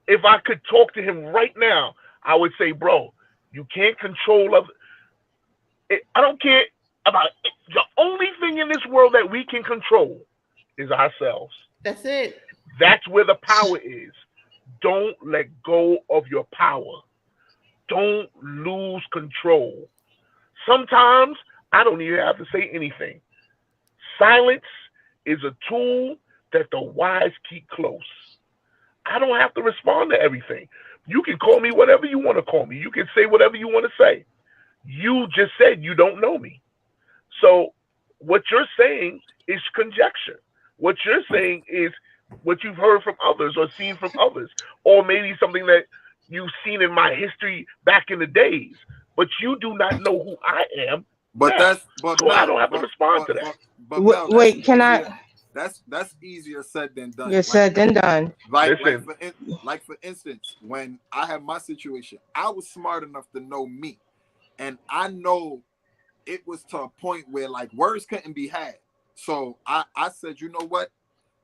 if I could talk to him right now, I would say, bro, you can't control I don't care about it. The only thing in this world that we can control is ourselves. That's it. That's where the power is. Don't let go of your power. Don't lose control. Sometimes I don't even have to say anything. Silence is a tool that the wise keep close. I don't have to respond to everything. You can call me whatever you want to call me. You can say whatever you want to say. You just said you don't know me. So what you're saying is conjecture. What you're saying is what you've heard from others or seen from others, or maybe something that you've seen in my history back in the days. But you do not know who I am. I don't have to respond to that. Wait, can I? That's easier said than done. Yes, said than done. Like for instance, when I had my situation, I was smart enough to know me, and I know it was to a point where like words couldn't be had. So I said, you know what?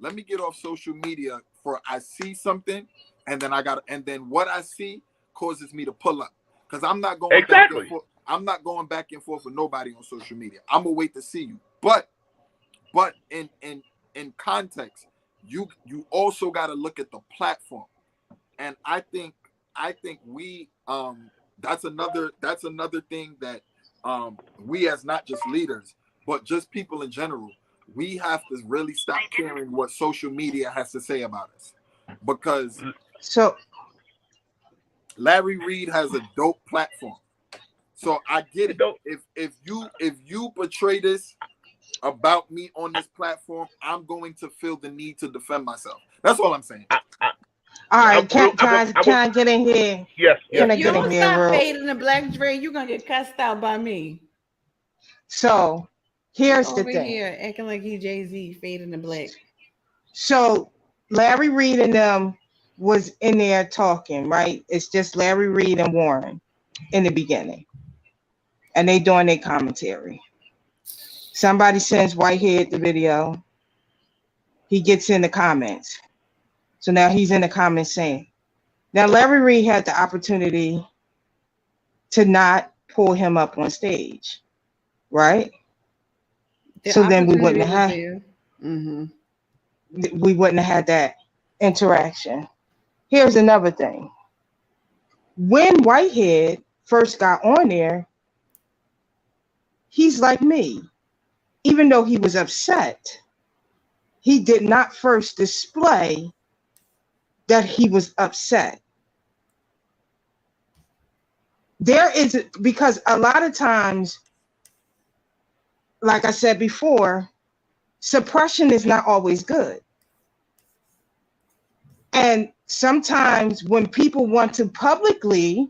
Let me get off social media for I see something, and then what I see causes me to pull up, because I'm not going back and forth. I'm not going back and forth with nobody on social media. I'm gonna wait to see you. But in context, you also got to look at the platform, and I think we that's another thing that we as not just leaders but just people in general, we have to really stop caring what social media has to say about us, because Larry Reid has a dope platform. So I get it. If you portray this about me on this platform, I'm going to feel the need to defend myself. That's all I'm saying. All right, can I get in here? Yes. Can I get in here? Stop fading the black Dre. You're gonna get cussed out by me. So here's the thing. Over here acting like he Jay-Z fading the black. So Larry Reid and them was in there talking, right? It's just Larry Reid and Warren in the beginning, and they doing their commentary. Somebody sends Whitehead the video. He gets in the comments. So now he's in the comments saying, now Larry Reid had the opportunity to not pull him up on stage, right? So then we wouldn't have we wouldn't have had that interaction. Here's another thing. When Whitehead first got on there, he's like me. Even though he was upset, he did not first display that he was upset. Because a lot of times, like I said before, suppression is not always good. And sometimes when people want to publicly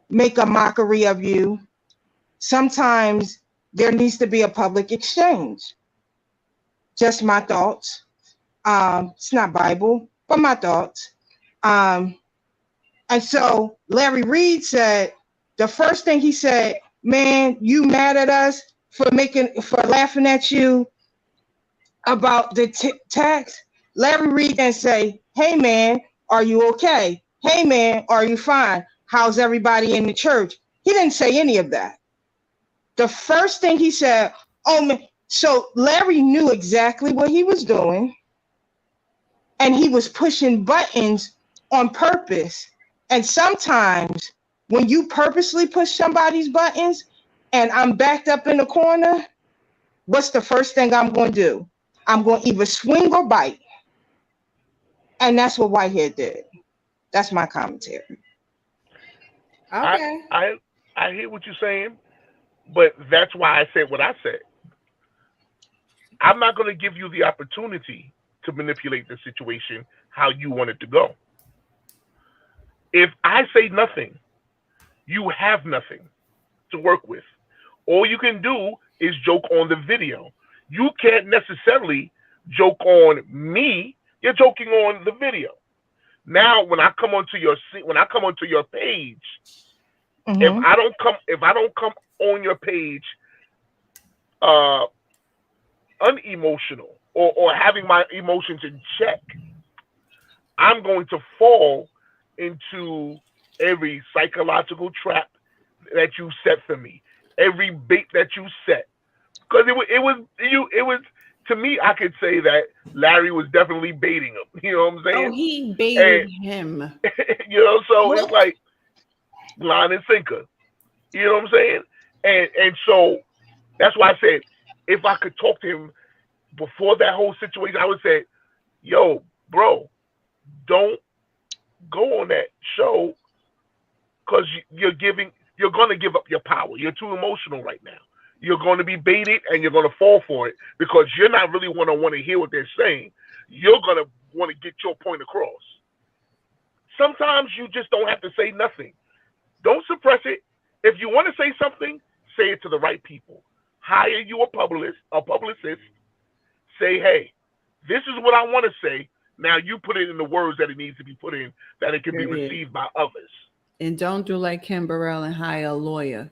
make a mockery of you, sometimes there needs to be a public exchange. Just my thoughts. It's not Bible, but my thoughts. And so Larry Reid said, the first thing he said, man, you mad at us for laughing at you about the tax? Larry Reid then say, hey man, are you okay? Hey man, are you fine? How's everybody in the church? He didn't say any of that. The first thing he said, oh man, so Larry knew exactly what he was doing, and he was pushing buttons on purpose. And sometimes when you purposely push somebody's buttons and I'm backed up in the corner, what's the first thing I'm going to do? I'm going to either swing or bite. And that's what Whitehead did. That's my commentary. Okay. I hear what you're saying, but that's why I said what I said. I'm not going to give you the opportunity to manipulate the situation how you want it to go. If I say nothing, you have nothing to work with. All you can do is joke on the video. You can't necessarily joke on me. You're joking on the video. Now, when I come onto your page, if I don't come on your page, unemotional or having my emotions in check, I'm going to fall into every psychological trap that you set for me, every bait that you set. Because it was to me, I could say that Larry was definitely baiting him. You know what I'm saying? Oh, he baited him. You know, so it's like line and sinker. You know what I'm saying? And so that's why I said, if I could talk to him before that whole situation, I would say, yo, bro, don't go on that show because you're going to give up your power. You're too emotional right now. You're going to be baited and you're going to fall for it because you're not really going to want to hear what they're saying. You're going to want to get your point across. Sometimes you just don't have to say nothing. Don't suppress it. If you want to say something, say it to the right people. Hire you a publicist. Say, hey, this is what I want to say. Now you put it in the words that it needs to be put in, that it can be received by others. And don't do like Kim Burrell and hire a lawyer.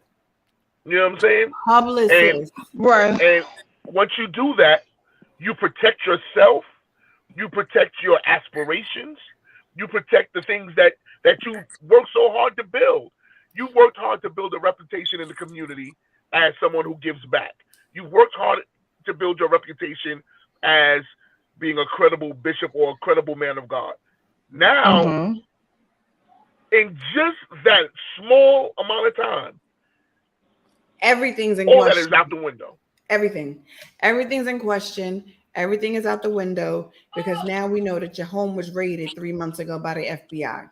You know what I'm saying? Publicist. Right. And once you do that, you protect yourself. You protect your aspirations. You protect the things that you worked so hard to build. You worked hard to build a reputation in the community as someone who gives back. You worked hard to build your reputation as being a credible bishop or a credible man of God. Now, in just that small amount of time, everything's in all question. that is out the window. Everything's in question. Everything is out the window because now we know that your home was raided 3 months ago by the FBI,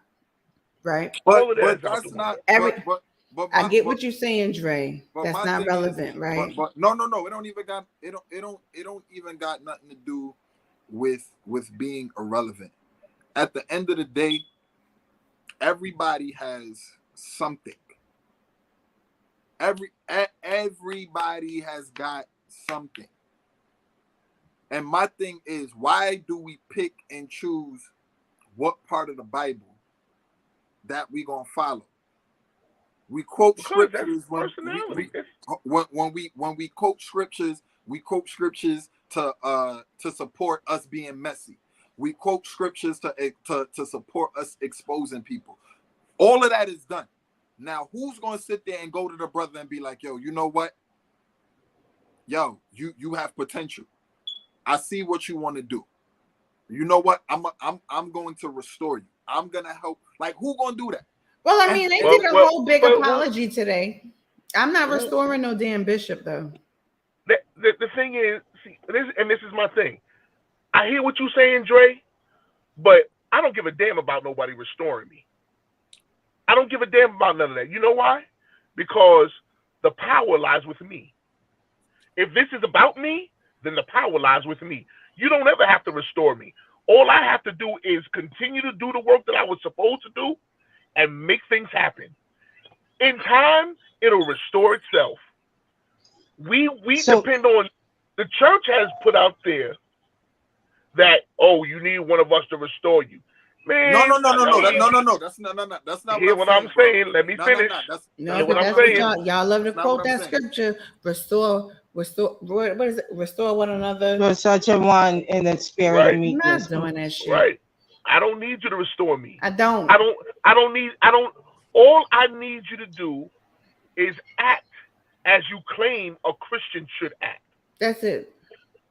right? But that's not. I get what you're saying, Dre. That's not relevant, right? But no. It don't even got nothing to do with being irrelevant. At the end of the day, everybody has something. Everybody has got something. And my thing is, why do we pick and choose what part of the Bible that we gonna follow? We quote scriptures when we quote scriptures. We quote scriptures to support us being messy. We quote scriptures to support us exposing people. All of that is done. Now, who's gonna sit there and go to the brother and be like, yo, you know what? Yo, you have potential. I see what you want to do. You know what? I'm going to restore you. I'm gonna help. Like, who gonna do that? Well, I mean, they did a whole big apology today. I'm not restoring no damn bishop, though. The thing is, see, this is my thing. I hear what you're saying, Dre, but I don't give a damn about nobody restoring me. I don't give a damn about none of that. You know why? Because the power lies with me. If this is about me, then the power lies with me. You don't ever have to restore me. All I have to do is continue to do the work that I was supposed to do and make things happen. In time, it'll restore itself. We depend on, the church has put out there that, oh, you need one of us to restore you. Man, no. That's not hear what I'm saying. Let me finish. No, but that's what y'all love to quote that scripture. Restore. What is it? Restore one another. For such a one in the spirit of meekness. I'm not doing that shit. Right. I don't need you to restore me. I don't. All I need you to do is act as you claim a Christian should act. That's it.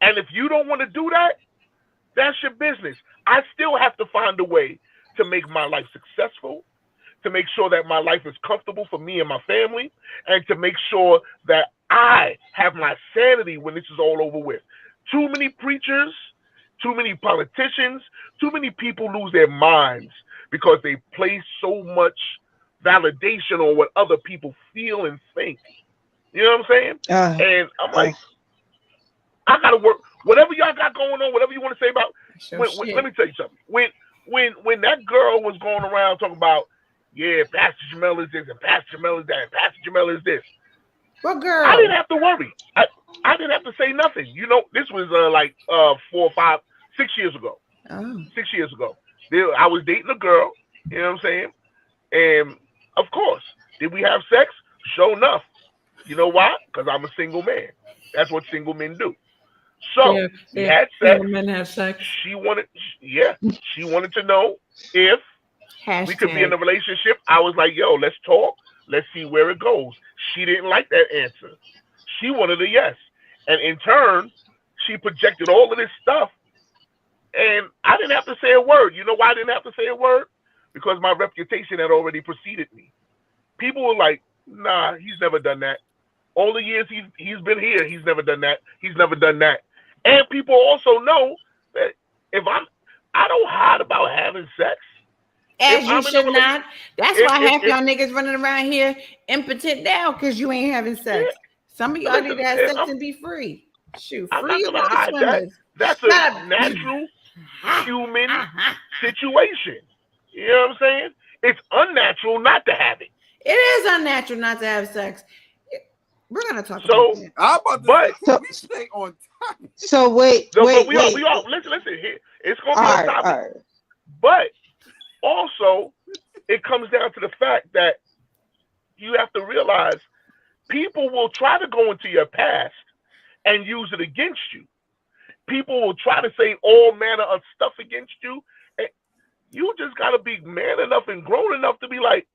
And if you don't want to do that, that's your business. I still have to find a way to make my life successful, to make sure that my life is comfortable for me and my family, and to make sure that I have my sanity when this is all over with. Too many preachers, too many politicians, too many people lose their minds because they place so much validation on what other people feel and think. You know what I'm saying? And I'm like, I gotta work. Whatever y'all got going on, whatever you want to say about. Let me tell you something. When that girl was going around talking about, yeah, Pastor Jamel is this and Pastor Jamel is that and Pastor Jamel is this. What girl? I didn't have to worry. I didn't have to say nothing. You know, this was like 4 or 5, 6 years ago. 6 years ago. I was dating a girl. You know what I'm saying? And of course, did we have sex? Sure enough. You know why? Because I'm a single man. That's what single men do. So we had sex. Men have sex. She wanted to know if we could be in a relationship. I was like, yo, let's talk. Let's see where it goes. She didn't like that answer. She wanted a yes. And in turn, she projected all of this stuff. And I didn't have to say a word. You know why I didn't have to say a word? Because my reputation had already preceded me. People were like, nah, he's never done that. All the years he's been here, he's never done that. He's never done that. And people also know that I don't hide about having sex. As you should not. That's why half y'all niggas running around here impotent now because you ain't having sex. Some of y'all need to have sex and be free. Shoot, I'm free not gonna hide that. That's a natural human situation. You know what I'm saying? It's unnatural not to have it. It is unnatural not to have sex. We're gonna talk about that. I'm about to we stay on topic. So wait. We all listen here. It's gonna be on topic. But also, it comes down to the fact that you have to realize people will try to go into your past and use it against you. People will try to say all manner of stuff against you. And you just gotta be man enough and grown enough to be like,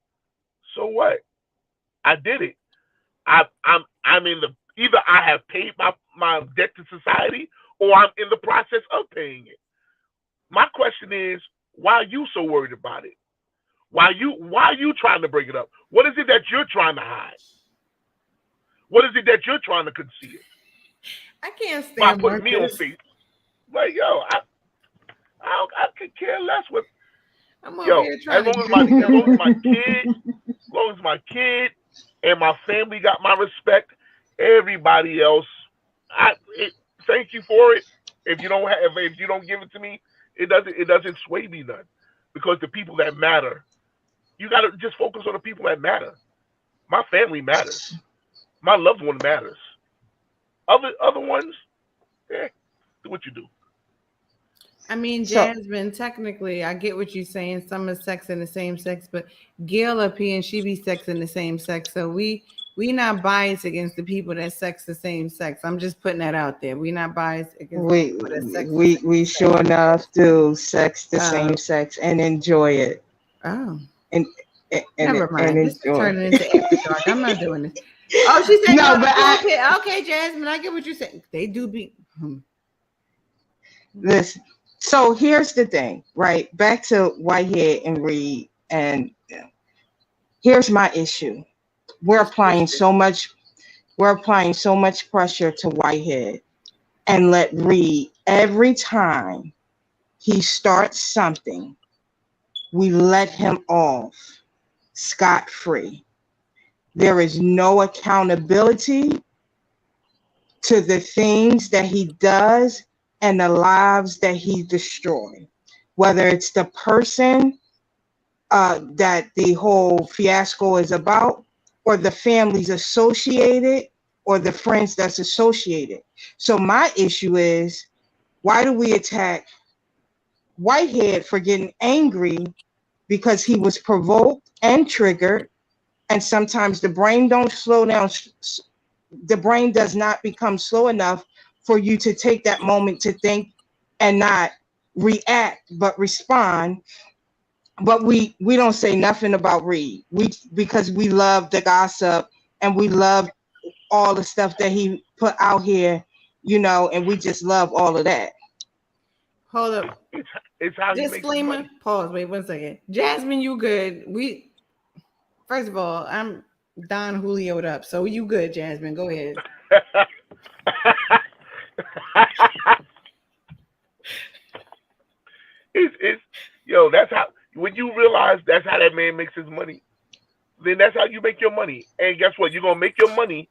so what? I did it. I'm in either I have paid my debt to society or I'm in the process of paying it. My question is, why are you so worried about it? Why are you trying to bring it up? What is it that you're trying to hide? What is it that you're trying to conceal? I can't stand by putting me on feet. Like, yo, I could care less with. As long as my kid and my family got my respect, everybody else, thank you for it. If you don't give it to me, it doesn't sway me none. Because the people that matter, you gotta just focus on the people that matter. My family matters. My loved one matters. Other ones, do what you do. I mean, Jasmine, technically, I get what you're saying. Some is sex in the same sex, but Gail up here and she be sex in the same sex. So we not biased against the people that sex the same sex. I'm just putting that out there. We not biased against the people that sex we sure enough do sex the same sex and enjoy it. Oh. And never mind. And this is turning into after dark. I'm not doing this. Oh, she said no, but okay, Jasmine, I get what you're saying. They do be Listen. So here's the thing, right? Back to Whitehead and Reid, and here's my issue. We're applying so much pressure to Whitehead and let Reid, every time he starts something, we let him off scot-free. There is no accountability to the things that he does and the lives that he destroyed, whether it's the person that the whole fiasco is about, or the families associated, or the friends that's associated. So my issue is, why do we attack Whitehead for getting angry because he was provoked and triggered? And sometimes the brain don't slow down. The brain does not become slow enough for you to take that moment to think and not react, but respond. But we don't say nothing about Reid. Because we love the gossip and we love all the stuff that he put out here, and we just love all of that. Hold up. It's how he makes disclaimer. money. Pause. Wait 1 second. Jasmine, you good? First of all, I'm Don Julio'd up, so you good, Jasmine? Go ahead. it's that's how, when you realize that's how that man makes his money, then that's how you make your money. And guess what? You're gonna make your money.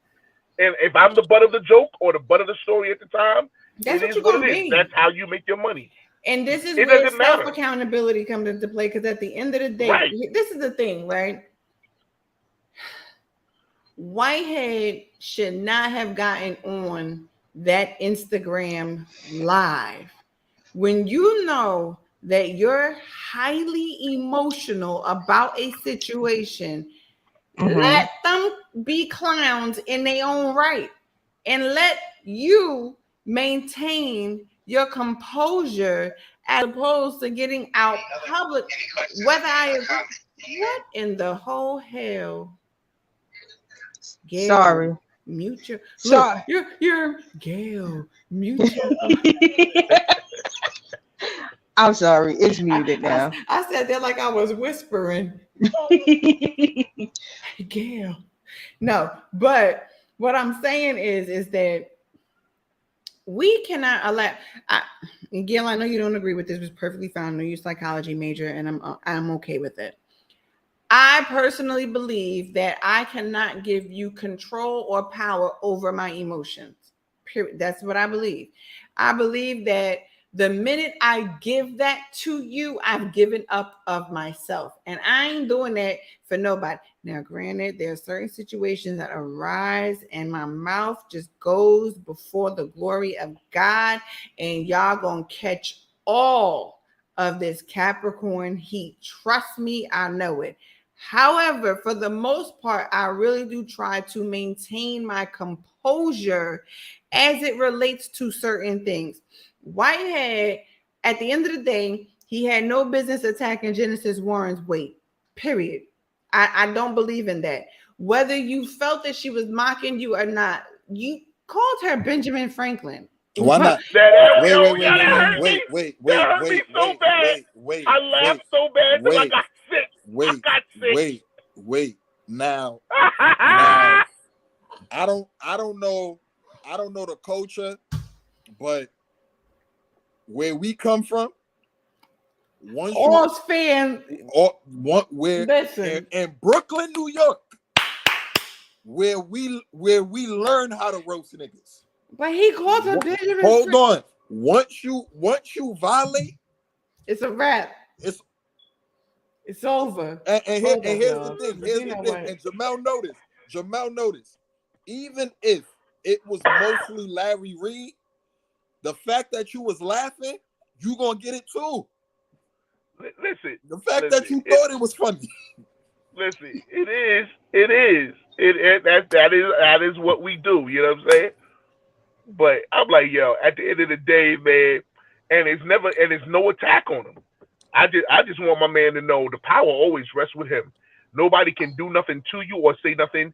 And if I'm the butt of the joke or the butt of the story at the time, that's it is what it is. That's how you make your money. And this is where self-accountability comes into play, because at the end of the day, right, this is the thing, right? Whitehead should not have gotten on that Instagram live. When you know that you're highly emotional about a situation, let them be clowns in their own right, and let you maintain your composure as opposed to getting out public. Whether I agree, what in the whole hell? Gail, sorry, mute your. Sorry, look, you're Gail. Mute your. I'm sorry, it's muted now. I said that like I was whispering. Gail. No, but what I'm saying is that we cannot allow. And Gail, I know you don't agree with this. It's perfectly fine. I know you're a psychology major, and I'm okay with it. I personally believe that I cannot give you control or power over my emotions. Period. That's what I believe. I believe that the minute I give that to you, I've given up of myself. And I ain't doing that for nobody. Now, granted, there are certain situations that arise and my mouth just goes before the glory of God, and y'all gonna catch all of this Capricorn heat. Trust me, I know it. However, for the most part, I really do try to maintain my composure as it relates to certain things. Whitehead, at the end of the day, he had no business attacking Genesis Warren's weight, period. I don't believe in that. Whether you felt that she was mocking you or not, you called her Benjamin Franklin. Why not? Wait. I laughed so bad that I got sick. Wait. Now, I don't know the culture, but where we come from, in Brooklyn, New York, where we learn how to roast niggas. But he called her Benjamin. Hold on. Once you violate, it's a wrap. It's over. And here's the thing. And Jamel noticed. Even if it was mostly Larry Reid, the fact that you was laughing, you gonna get it too. Listen. The fact that you thought it was funny. Listen, it is. That is what we do. You know what I'm saying? But I'm like, yo, at the end of the day, man, and it's no attack on him. I just want my man to know the power always rests with him. Nobody can do nothing to you or say nothing.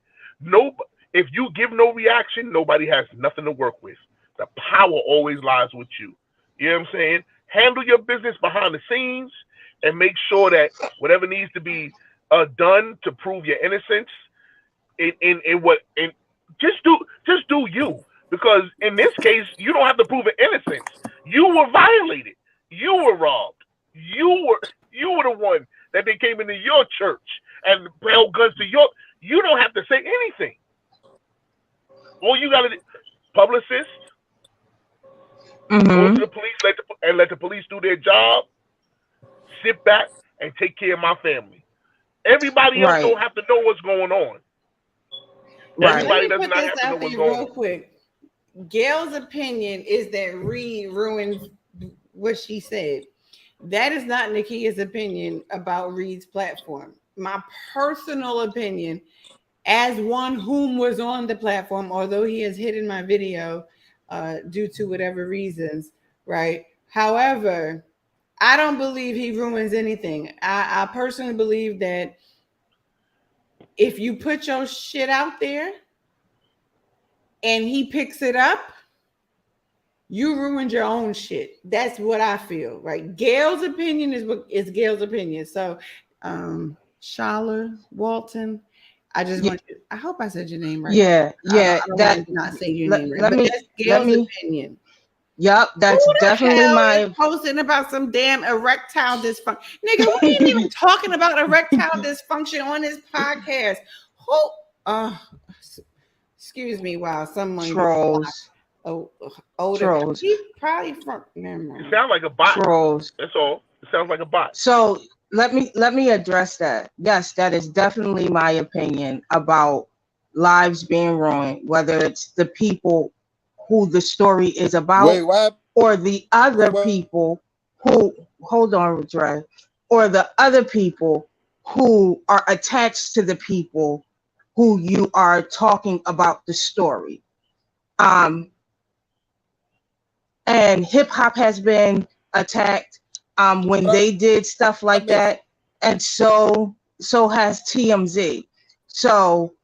If you give no reaction, nobody has nothing to work with. The power always lies with you. You know what I'm saying? Handle your business behind the scenes and make sure that whatever needs to be done to prove your innocence just do you. Because in this case, you don't have to prove an innocence. You were violated. You were robbed. You were the one that they came into your church and held guns to your. You don't have to say anything. All you got to do, publicist, Go to the police, let the police do their job. Sit back and take care of my family. Everybody else don't have to know what's going on. Everybody does not have to know what's going on. Quick. Gail's opinion is that Reid ruins what she said. That is not Nakia's opinion about Reid's platform. My personal opinion, as one whom was on the platform, although he has hidden my video due to whatever reasons, right? However, I don't believe he ruins anything. I personally believe that if you put your shit out there and he picks it up, you ruined your own shit. That's what I feel, right? Gail's opinion is Gail's opinion. So, Shala Walton, I just want you, I hope I said your name right. Yeah. I don't want to not say your name right. But that's Gail's opinion. Yep, that's definitely my posting about some damn erectile dysfunction. Nigga, we ain't even talking about erectile dysfunction on this podcast. Who excuse me, wow, someone trolls. Older. Trolls. He's probably from It sounds like a bot. Trolls. That's all. It sounds like a bot. So let me address that. Yes, that is definitely my opinion about lives being ruined, whether it's the people who the story is about, or the other people who or the other people who are attached to the people who you are talking about the story. And hip hop has been attacked when they did stuff like that, and so has TMZ. So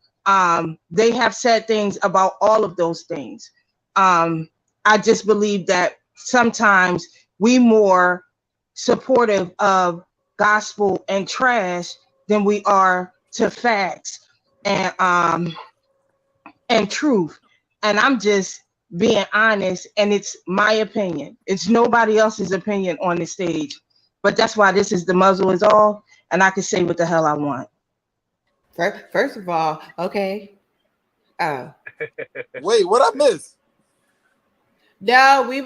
they have said things about all of those things. I just believe that sometimes we more supportive of gospel and trash than we are to facts and truth. And I'm just being honest, and it's my opinion. It's nobody else's opinion on the stage. But that's why this is the Muzzle is All, and I can say what the hell I want. First of all, okay. Wait, what I missed? No, we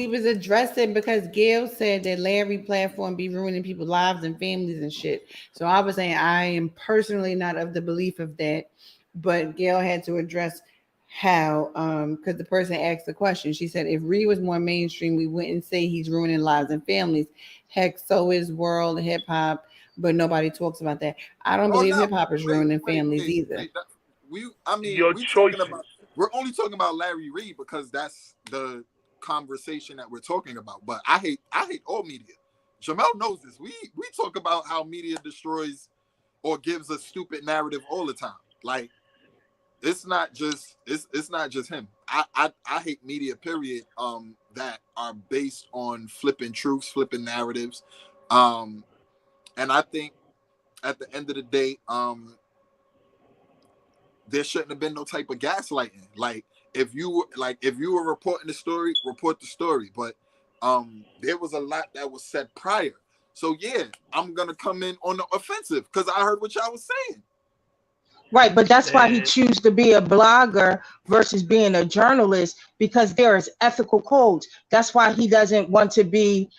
was addressing because Gail said that Larry platform be ruining people's lives and families and shit. So I was saying I am personally not of the belief of that, but Gail had to address how because the person asked the question. She said if Reid was more mainstream, we wouldn't say he's ruining lives and families. Heck, so is world hip hop, but nobody talks about that. I don't believe hip hop is ruining families either. We're only talking about Larry Reid because that's the conversation that we're talking about. But I hate all media. Jamel knows this. We talk about how media destroys or gives a stupid narrative all the time. Like it's not just him. I hate media, period, that are based on flipping truths, flipping narratives. And I think at the end of the day, there shouldn't have been no type of gaslighting. Like if you were reporting the story, report the story. But there was a lot that was said prior. So yeah, I'm gonna come in on the offensive because I heard what y'all was saying. Right, but that's why he chooses to be a blogger versus being a journalist, because there is ethical codes. That's why he doesn't want to be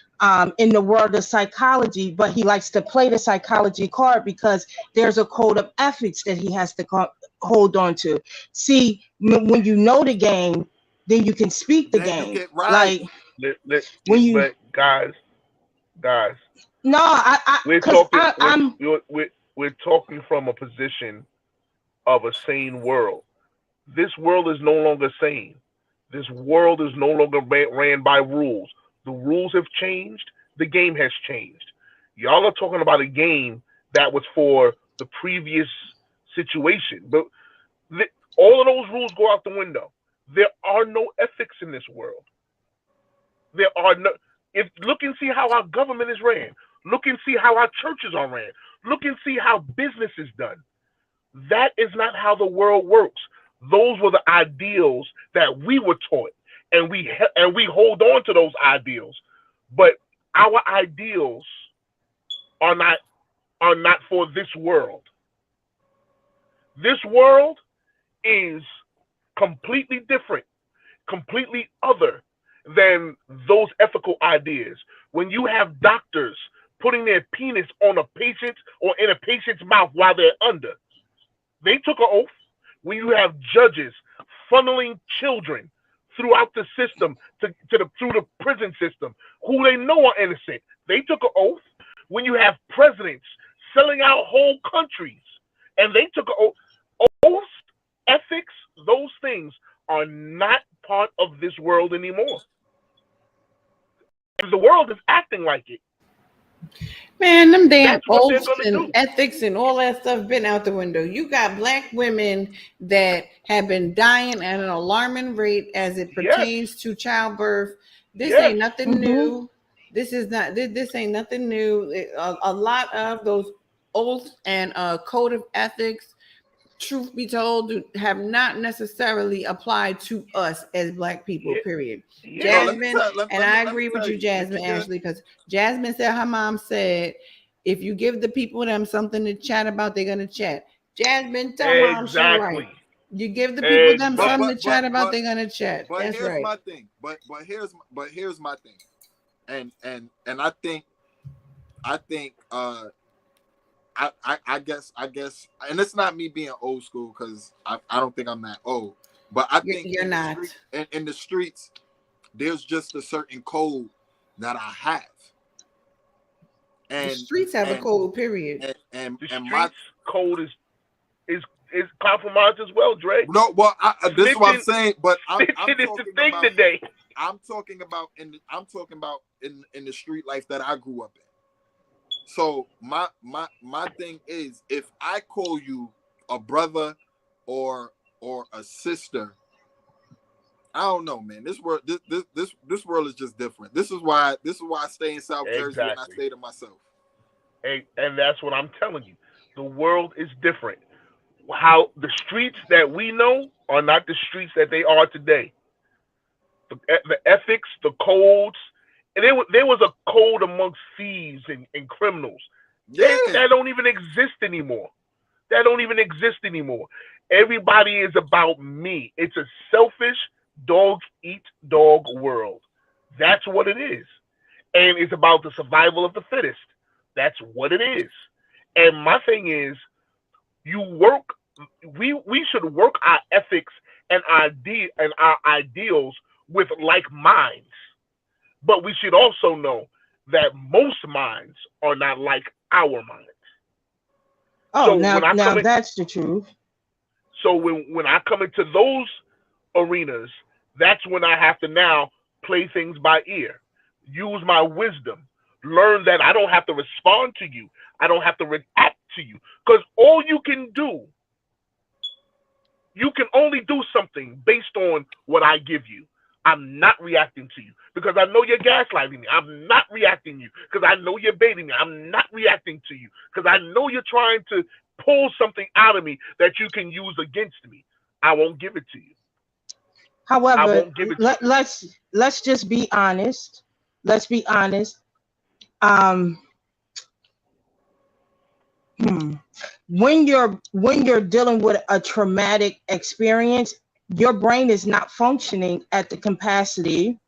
in the world of psychology, but he likes to play the psychology card because there's a code of ethics that he has to hold on to. See, when you know the game, then you can speak the game. Right. But guys. No, we're talking from a position of a sane world. This world is no longer sane. This world is no longer ran by rules. The rules have changed. The game has changed. Y'all are talking about a game that was for the previous situation, but all of those rules go out the window. There are no ethics in this world. There are no. Look and see how our government is ran. Look and see how our churches are ran. Look and see how business is done. That is not how the world works. Those were the ideals that we were taught, and we hold on to those ideals. But our ideals are not for this world. This world is completely different, completely other than those ethical ideas. When you have doctors putting their penis on a patient or in a patient's mouth while they're under, they took an oath. When you have judges funneling children throughout the system through the prison system, who they know are innocent, they took an oath. When you have presidents selling out whole countries, and they took an oath. Oaths, ethics, those things are not part of this world anymore. And the world is acting like it. Man, them damn That's what they're oaths gonna and do. ethics and all that stuff been out the window. You got black women that have been dying at an alarming rate as it pertains to childbirth. This ain't nothing new. This is not. This ain't nothing new. A lot of those oaths and code of ethics, truth be told, have not necessarily applied to us as black people, period. Jasmine, and I agree with you, Jasmine, Ashley, because Jasmine said her mom said, if you give the people them something to chat about, they're going to chat. Jasmine, tell mom she's right. You give the people them something to chat about, they're going to chat. But that's here's right. my thing. But here's my thing. And I think I guess, and it's not me being old school because I don't think I'm that old, but I think you're not. In the streets, there's just a certain code that I have. And the streets have a code, period. And the streets my code is compromised as well, Dre. No, well, this is what I'm saying, but I'm talking the thing about today. I'm talking about in the street life that I grew up in. So my thing is, if I call you a brother or a sister, I don't know, man. This world is just different. This is why I stay in South Jersey and I stay to myself. And that's what I'm telling you. The world is different. How the streets that we know are not the streets that they are today. The ethics, the codes, and there was a code amongst thieves and criminals. Yeah. That don't even exist anymore. Everybody is about me. It's a selfish dog eat dog world. That's what it is. And it's about the survival of the fittest. That's what it is. And my thing is, we should work our ethics and our ideals with like minds. But we should also know that most minds are not like our minds. Oh, so now that's the truth. So when I come into those arenas, that's when I have to now play things by ear, use my wisdom, learn that I don't have to respond to you. I don't have to react to you. Because all you can do, you can only do something based on what I give you. I'm not reacting to you because I know you're gaslighting me. I'm not reacting to you because I know you're baiting me. I'm not reacting to you because I know you're trying to pull something out of me that you can use against me. I won't give it to you. However, let's just be honest. Let's be honest. When you're dealing with a traumatic experience, your brain is not functioning at the capacity,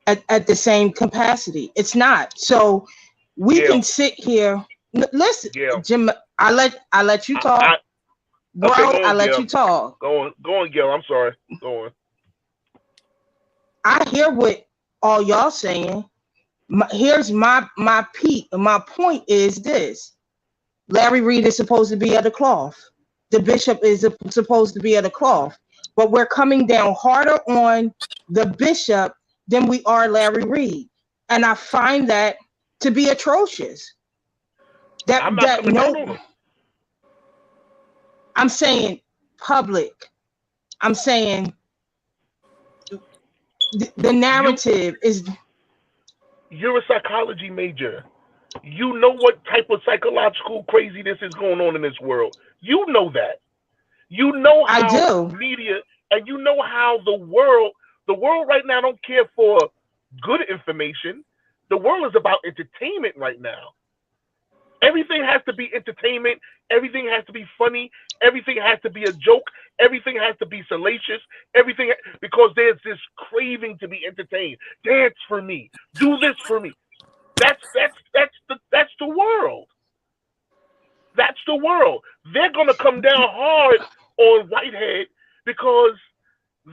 at the same capacity. It's not. So we can sit here. Listen, Jim, I let you talk. I let you talk. Go on, Gil. I'm sorry. Go on. I hear what all y'all saying. Here's my point is this. Larry Reid is supposed to be at the cloth. The bishop is supposed to be at the cloth. But we're coming down harder on the bishop than we are Larry Reid. And I find that to be atrocious. I'm saying public. I'm saying the narrative is. You're a psychology major. You know what type of psychological craziness is going on in this world. You know that. You know how I do. Media, and you know how the world right now don't care for good information. The world is about entertainment right now. Everything has to be entertainment. Everything has to be funny. Everything has to be a joke. Everything has to be salacious. Everything, because there's this craving to be entertained. Dance for me. Do this for me. That's the world. That's the world. They're gonna come down hard on Whitehead because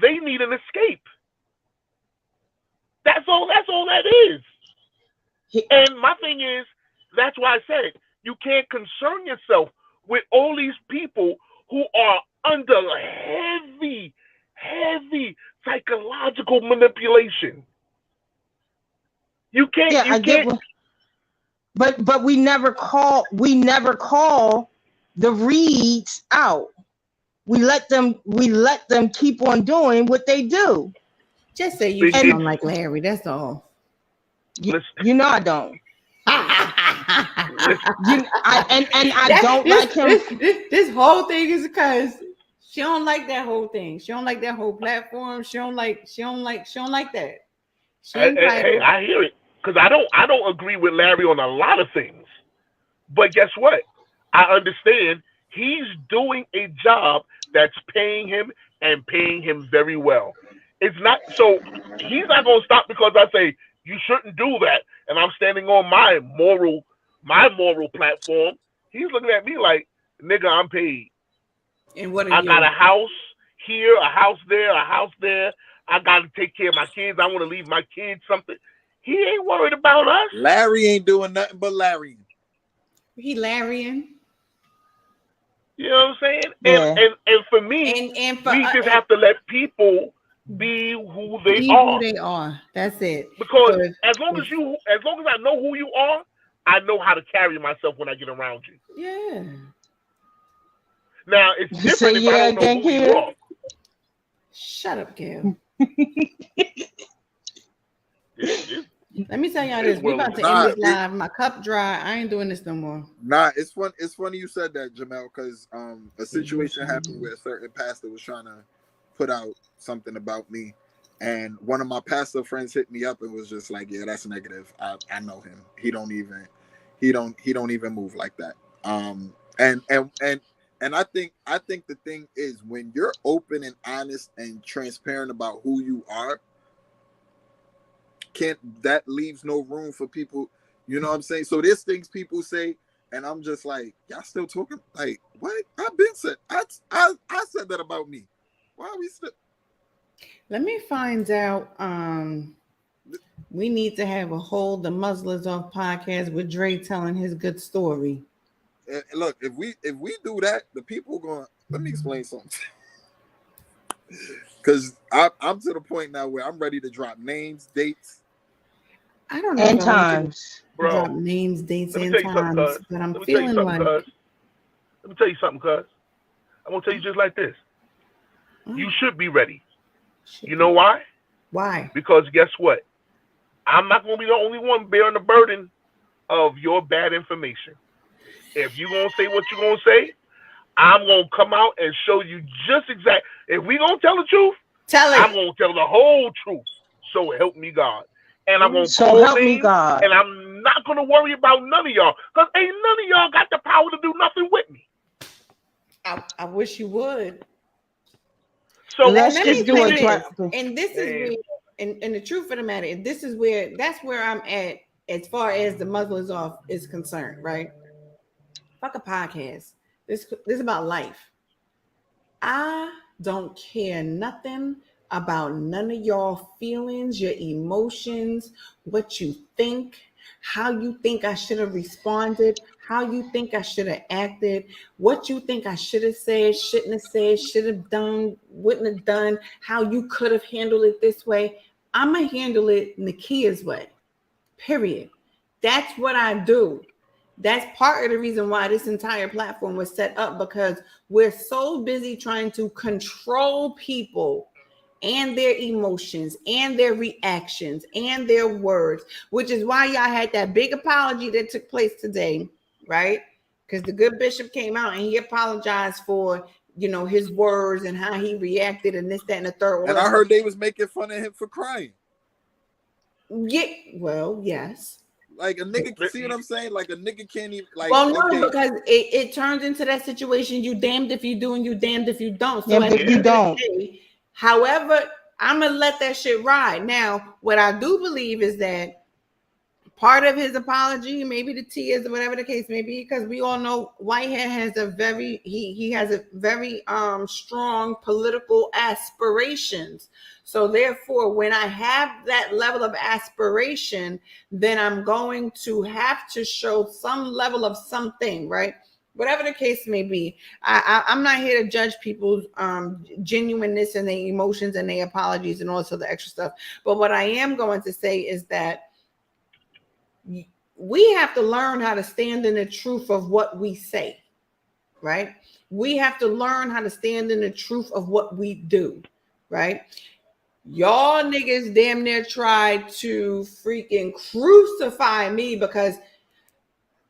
they need an escape. That's all that is. And my thing is, that's why I said you can't concern yourself with all these people who are under heavy psychological manipulation. You can't. Yeah, I get what, but we never call the Reids out. We let them keep on doing what they do. Just say you sound like Larry. That's all. You know I don't. I don't like him. This whole thing is because she don't like that whole thing. She don't like that whole platform. She don't like that. Hey, I hear it, because I don't agree with Larry on a lot of things. But guess what? I understand he's doing a job that's paying him and paying him very well. It's not so he's not gonna stop because I say you shouldn't do that, and I'm standing on my moral platform. He's looking at me like, nigga, I'm paid. And what I got a house here, a house there, a house there. I gotta take care of my kids. I want to leave my kids something. He ain't worried about us. Larry ain't doing nothing but Larrying. He Larrying. You know what I'm saying? Yeah. And for me, we just have to let people be who they are. Who they are. That's it. Because as long as I know who you are, I know how to carry myself when I get around you. Yeah. Now it's different if I don't know who you are. Shut up, Gail. Let me tell y'all this. We about to end this live. My cup dry. I ain't doing this no more. Nah, it's fun. It's funny you said that, Jamel, because a situation happened where a certain pastor was trying to put out something about me, and one of my pastor friends hit me up and was just like, "Yeah, that's negative. I know him. He don't even move like that." And I think the thing is, when you're open and honest and transparent about who you are, that leaves no room for people, you know what I'm saying? So there's things people say, and I'm just like, y'all still talking? Like, what? I've been said. I said that about me. Why are we still? Let me find out. We need to have a whole The Muzzle is Off podcast with Dre telling his good story. Look, if we do that, the people going. Let me explain something. Because I'm to the point now where I'm ready to drop names, dates. I don't know. And times. Drop names, dates, and times. But I'm feeling like. Let me tell you something, cuz. I'm going to tell you just like this. You should be ready. You know why? Why? Because guess what? I'm not going to be the only one bearing the burden of your bad information. If you're going to say what you're going to say, I'm going to come out and show you just exactly. If we're going to tell the truth, I'm going to tell the whole truth. So help me God. And I'm going to help me God. And I'm not going to worry about none of y'all, because ain't none of y'all got the power to do nothing with me. I wish you would. So let's just do it. And this is where, and the truth of the matter, that's where I'm at as far as The Muzzle is Off is concerned, right? Fuck a podcast. This is about life. I don't care nothing about none of y'all feelings, your emotions, what you think, how you think I should have responded, how you think I should have acted, what you think I should have said, shouldn't have said, should have done, wouldn't have done, how you could have handled it this way. I'm going to handle it Nakia's way, period. That's what I do. That's part of the reason why this entire platform was set up, because we're so busy trying to control people and their emotions and their reactions and their words, which is why y'all had that big apology that took place today, right? Because the good bishop came out and he apologized for, his words and how he reacted and this, that, and the third. And I heard they was making fun of him for crying. Yeah, well, yes. Like a nigga, see what I'm saying? Like a nigga can't even like. Well, no, okay. because it turns into that situation. You damned if you do and you damned if you don't. So if you don't. Day, however, I'm gonna let that shit ride. Now, what I do believe is that part of his apology, maybe the tears or whatever the case may be, because we all know Whitehead has a very strong political aspirations. So therefore, when I have that level of aspiration, then I'm going to have to show some level of something, right? Whatever the case may be. I'm not here to judge people's genuineness and their emotions and their apologies and all this other extra stuff. But what I am going to say is that we have to learn how to stand in the truth of what we say, right? We have to learn how to stand in the truth of what we do, right? Y'all niggas damn near tried to freaking crucify me because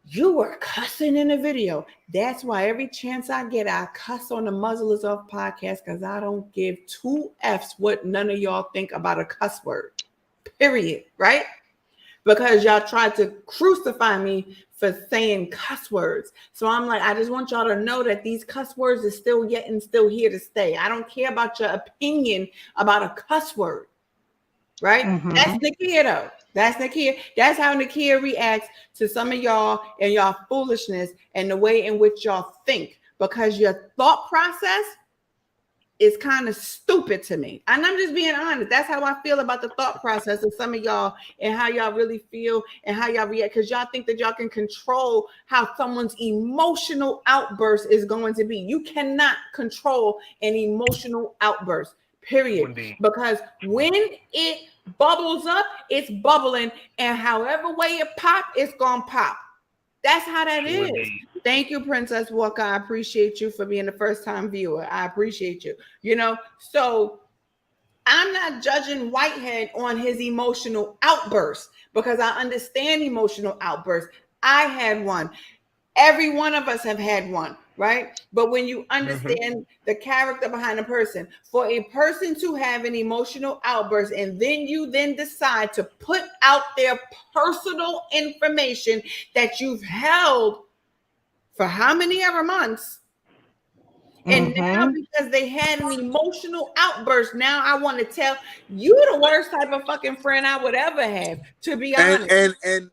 you were cussing in the video. That's why every chance I get, I cuss on the Muzzle is Off podcast because I don't give two F's what none of y'all think about a cuss word, period, right? Because y'all tried to crucify me for saying cuss words. So I'm like, I just want y'all to know that these cuss words is still here to stay. I don't care about your opinion about a cuss word, right? Mm-hmm. That's Nakia though. That's Nakia. That's how Nakia reacts to some of y'all and y'all foolishness and the way in which y'all think, because your thought process is kind of stupid to me. And I'm just being honest. That's how I feel about the thought process of some of y'all and how y'all really feel and how y'all react. Because y'all think that y'all can control how someone's emotional outburst is going to be. You cannot control an emotional outburst, period. Indeed. Because when it bubbles up, it's bubbling. And however way it pop, it's going to pop. That's how that is. Indeed. Thank you, Princess Walker. I appreciate you for being the first time viewer. I appreciate you. You know, so I'm not judging Whitehead on his emotional outbursts because I understand emotional outbursts. I had one. Every one of us have had one, right? But when you understand the character behind a person, for a person to have an emotional outburst and then you then decide to put out their personal information that you've held for how many ever months, and now because they had an emotional outburst, now I want to tell you the worst type of fucking friend I would ever have, to be honest. And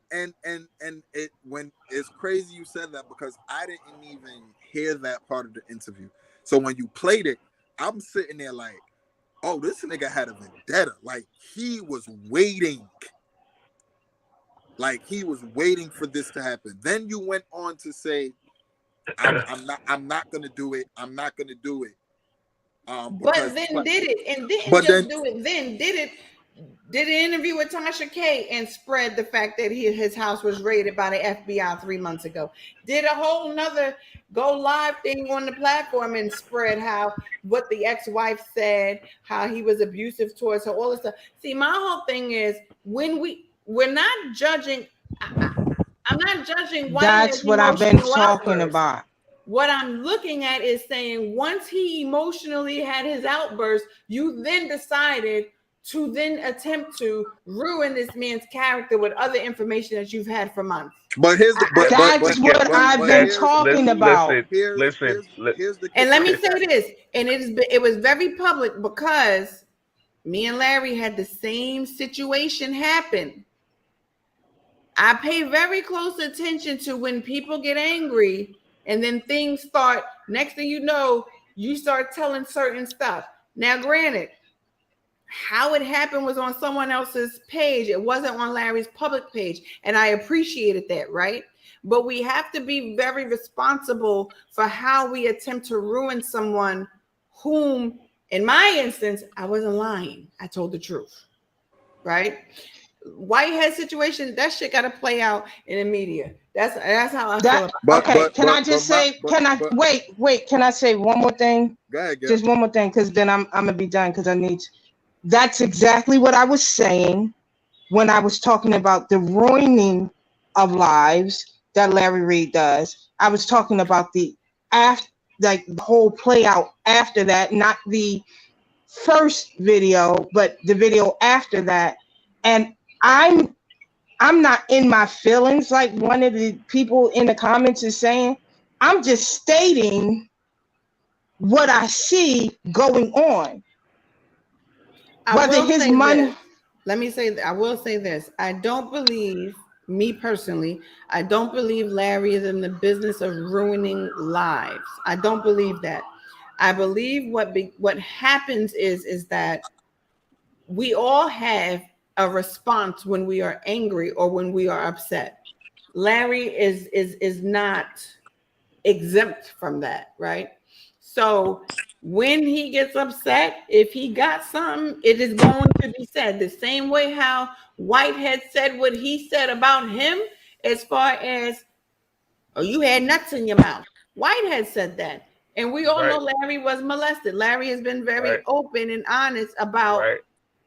it, when it's crazy you said that, because I didn't even hear that part of the interview. So when you played it, I'm sitting there like, oh, this nigga had a vendetta. Like he was waiting. Like he was waiting for this to happen. Then you went on to say, I'm not gonna do it. I'm not gonna do it. But then did it, and didn't just do it. Then did it. Did an interview with Tasha K and spread the fact that his house was raided by the FBI 3 months ago. Did a whole nother go live thing on the platform and spread what the ex-wife said, how he was abusive towards her, all this stuff. See, my whole thing is when we're not judging. I'm not judging. That's what I've been talking about. What I'm looking at is saying once he emotionally had his outburst, you then decided to then attempt to ruin this man's character with other information that you've had for months. But that's what I've been talking about. Listen. And let me say this, and it was very public because me and Larry had the same situation happen. I pay very close attention to when people get angry and then things start, next thing you know, you start telling certain stuff. Now, granted, how it happened was on someone else's page. It wasn't on Larry's public page. And I appreciated that, right? But we have to be very responsible for how we attempt to ruin someone whom, in my instance, I wasn't lying. I told the truth, right? Whitehead situation, that shit got to play out in the media. That's how I feel. Can I say one more thing? Go ahead, just one more thing, because then I'm gonna be done, because I need to. That's exactly what I was saying when I was talking about the ruining of lives that Larry Reid does. I was talking about the whole play out after that, not the first video, but the video after that. And I'm I'm not in my feelings like one of the people in the comments is saying. I'm just stating what I see going on. Whether his money. Let me say, I will say this. I don't believe, me personally, I don't believe Larry is in the business of ruining lives. I don't believe that. I believe what happens is that we all have a response when we are angry or when we are upset. Larry is not exempt from that, right? So when he gets upset, if he got something, it is going to be said. The same way how Whitehead said what he said about him, as far as, oh, you had nuts in your mouth. Whitehead said that. And we all know Larry was molested. Larry has been very open and honest about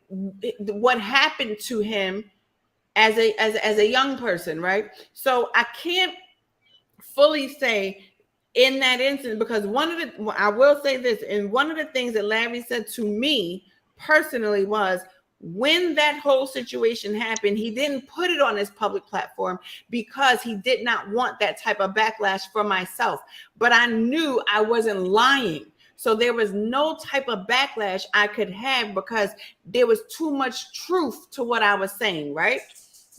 what happened to him as a young person, right? So I can't fully say in that instance, because I will say this, and one of the things that Larry said to me personally was, when that whole situation happened, he didn't put it on his public platform because he did not want that type of backlash for myself. But I knew I wasn't lying. So there was no type of backlash I could have because there was too much truth to what I was saying, right?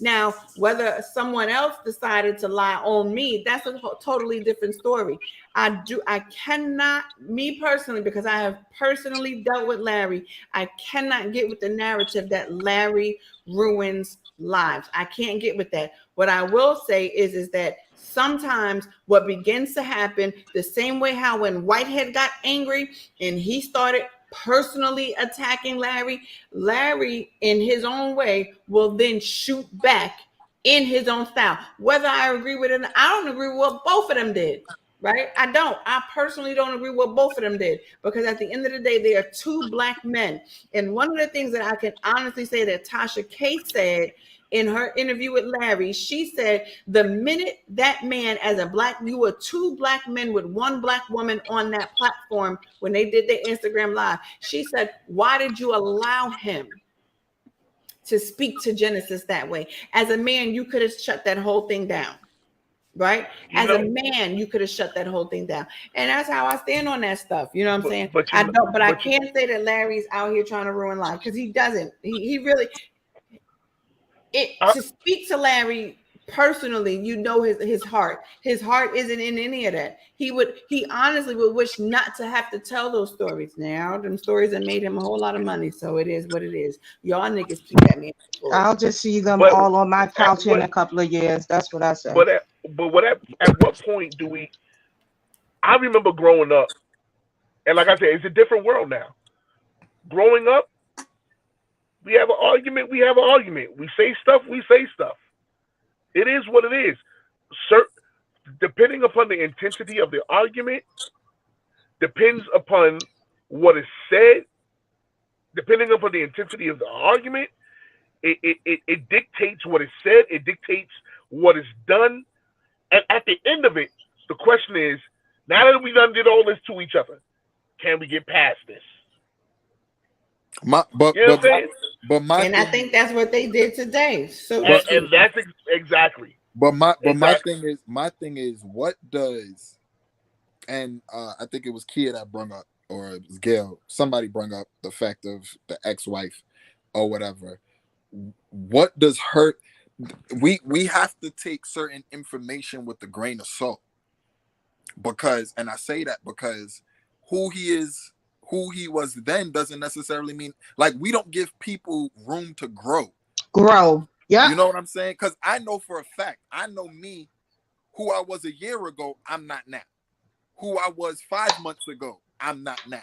Now, whether someone else decided to lie on me, that's a totally different story. I cannot, me personally, because I have personally dealt with Larry, I cannot get with the narrative that Larry ruins lives. I can't get with that. What I will say is that sometimes what begins to happen, the same way how when Whitehead got angry and he started personally attacking Larry in his own way will then shoot back in his own style. Whether I agree with it, I don't agree with what both of them did, right? I personally don't agree with what both of them did, because at the end of the day, they are two Black men. And one of the things that I can honestly say that Tasha K said in her interview with Larry, she said, the minute that man, as a Black, you were two Black men with one Black woman on that platform when they did their Instagram live. She said, why did you allow him to speak to Genesis that way? As a man, you could have shut that whole thing down, right? As a man, you could have shut that whole thing down. And that's how I stand on that stuff. You know what I'm saying? I can't say that Larry's out here trying to ruin life, because he doesn't. He really... to speak to Larry personally, you know his heart. His heart isn't in any of that. He honestly would wish not to have to tell those stories. Now, them stories that made him a whole lot of money, so it is what it is. Y'all niggas keep that man. I'll just see them all on my couch in a couple of years. That's what I say. But at what point do we? I remember growing up, and like I said, it's a different world now. Growing up, we have an argument. We have an argument. We say stuff. We say stuff. It is what it is. Depending upon the intensity of the argument, depends upon what is said. Depending upon the intensity of the argument, it dictates what is said. It dictates what is done. And at the end of it, the question is: now that we done did all this to each other, can we get past this? I think that's what they did today. So and that's exactly. But my thing is, what does, and I think it was Kia that brought up, or it was Gail, somebody brought up the fact of the ex-wife or whatever. What does hurt? We have to take certain information with a grain of salt, because, and I say that because who he was then doesn't necessarily mean, like, we don't give people room to grow. Yeah. You know what I'm saying? Because I know for a fact, I know me, who I was a year ago, I'm not now. Who I was 5 months ago, I'm not now.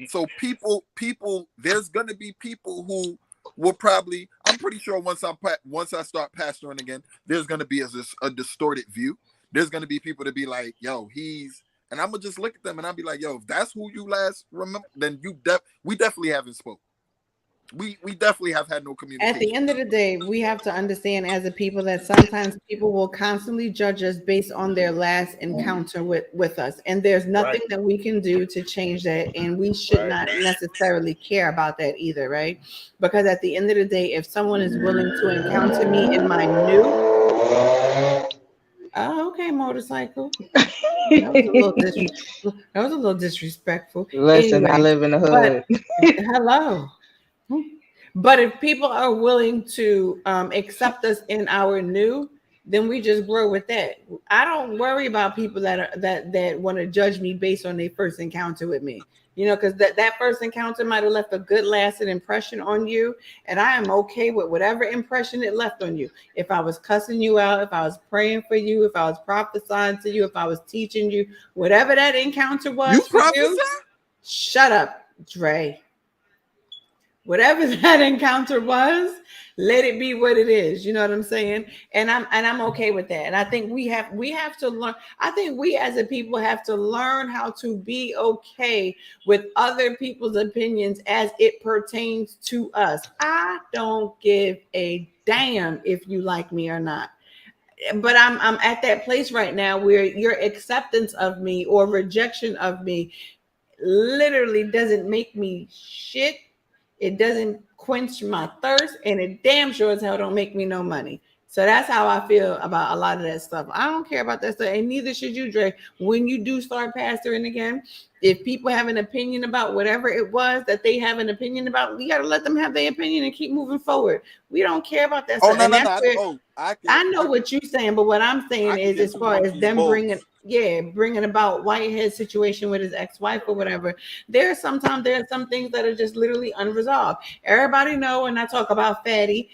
So people, there's gonna be people who will probably, I'm pretty sure once I start pastoring again, there's gonna be a distorted view. There's gonna be people to be like, yo, and I'm gonna just look at them and I'll be like, yo, if that's who you last remember, then we definitely haven't spoken. We definitely have had no communication. At the end of the day, we have to understand as a people that sometimes people will constantly judge us based on their last encounter with us. And there's nothing that we can do to change that. And we should not necessarily care about that either, right? Because at the end of the day, if someone is willing to encounter me in my new... Oh, okay, motorcycle. That was a little disrespectful. Listen, anyway, I live in the hood. Hello. But if people are willing to accept us in our new, then we just grow with that. I don't worry about people that want to judge me based on their first encounter with me. You know, because that first encounter might have left a good lasting impression on you. And I am okay with whatever impression it left on you. If I was cussing you out, if I was praying for you, if I was prophesying to you, if I was teaching you, whatever that encounter was for you, shut up, Dre. Whatever that encounter was, let it be what it is. You know what I'm saying? And I'm okay with that. And I think we have to learn. I think we as a people have to learn how to be okay with other people's opinions as it pertains to us. I don't give a damn if you like me or not. But I'm at that place right now where your acceptance of me or rejection of me literally doesn't make me shit. It doesn't quench my thirst, and it damn sure as hell don't make me no money. So that's how I feel about a lot of that stuff. I don't care about that stuff, and neither should you, Dre. When you do start pastoring again, if people have an opinion about whatever it was that they have an opinion about, you got to let them have their opinion and keep moving forward. We don't care about that stuff. I know what you're saying, but what I'm saying is as far as them bringing about Whitehead's situation with his ex-wife or whatever, there are some things that are just literally unresolved. Everybody know when I talk about Fatty,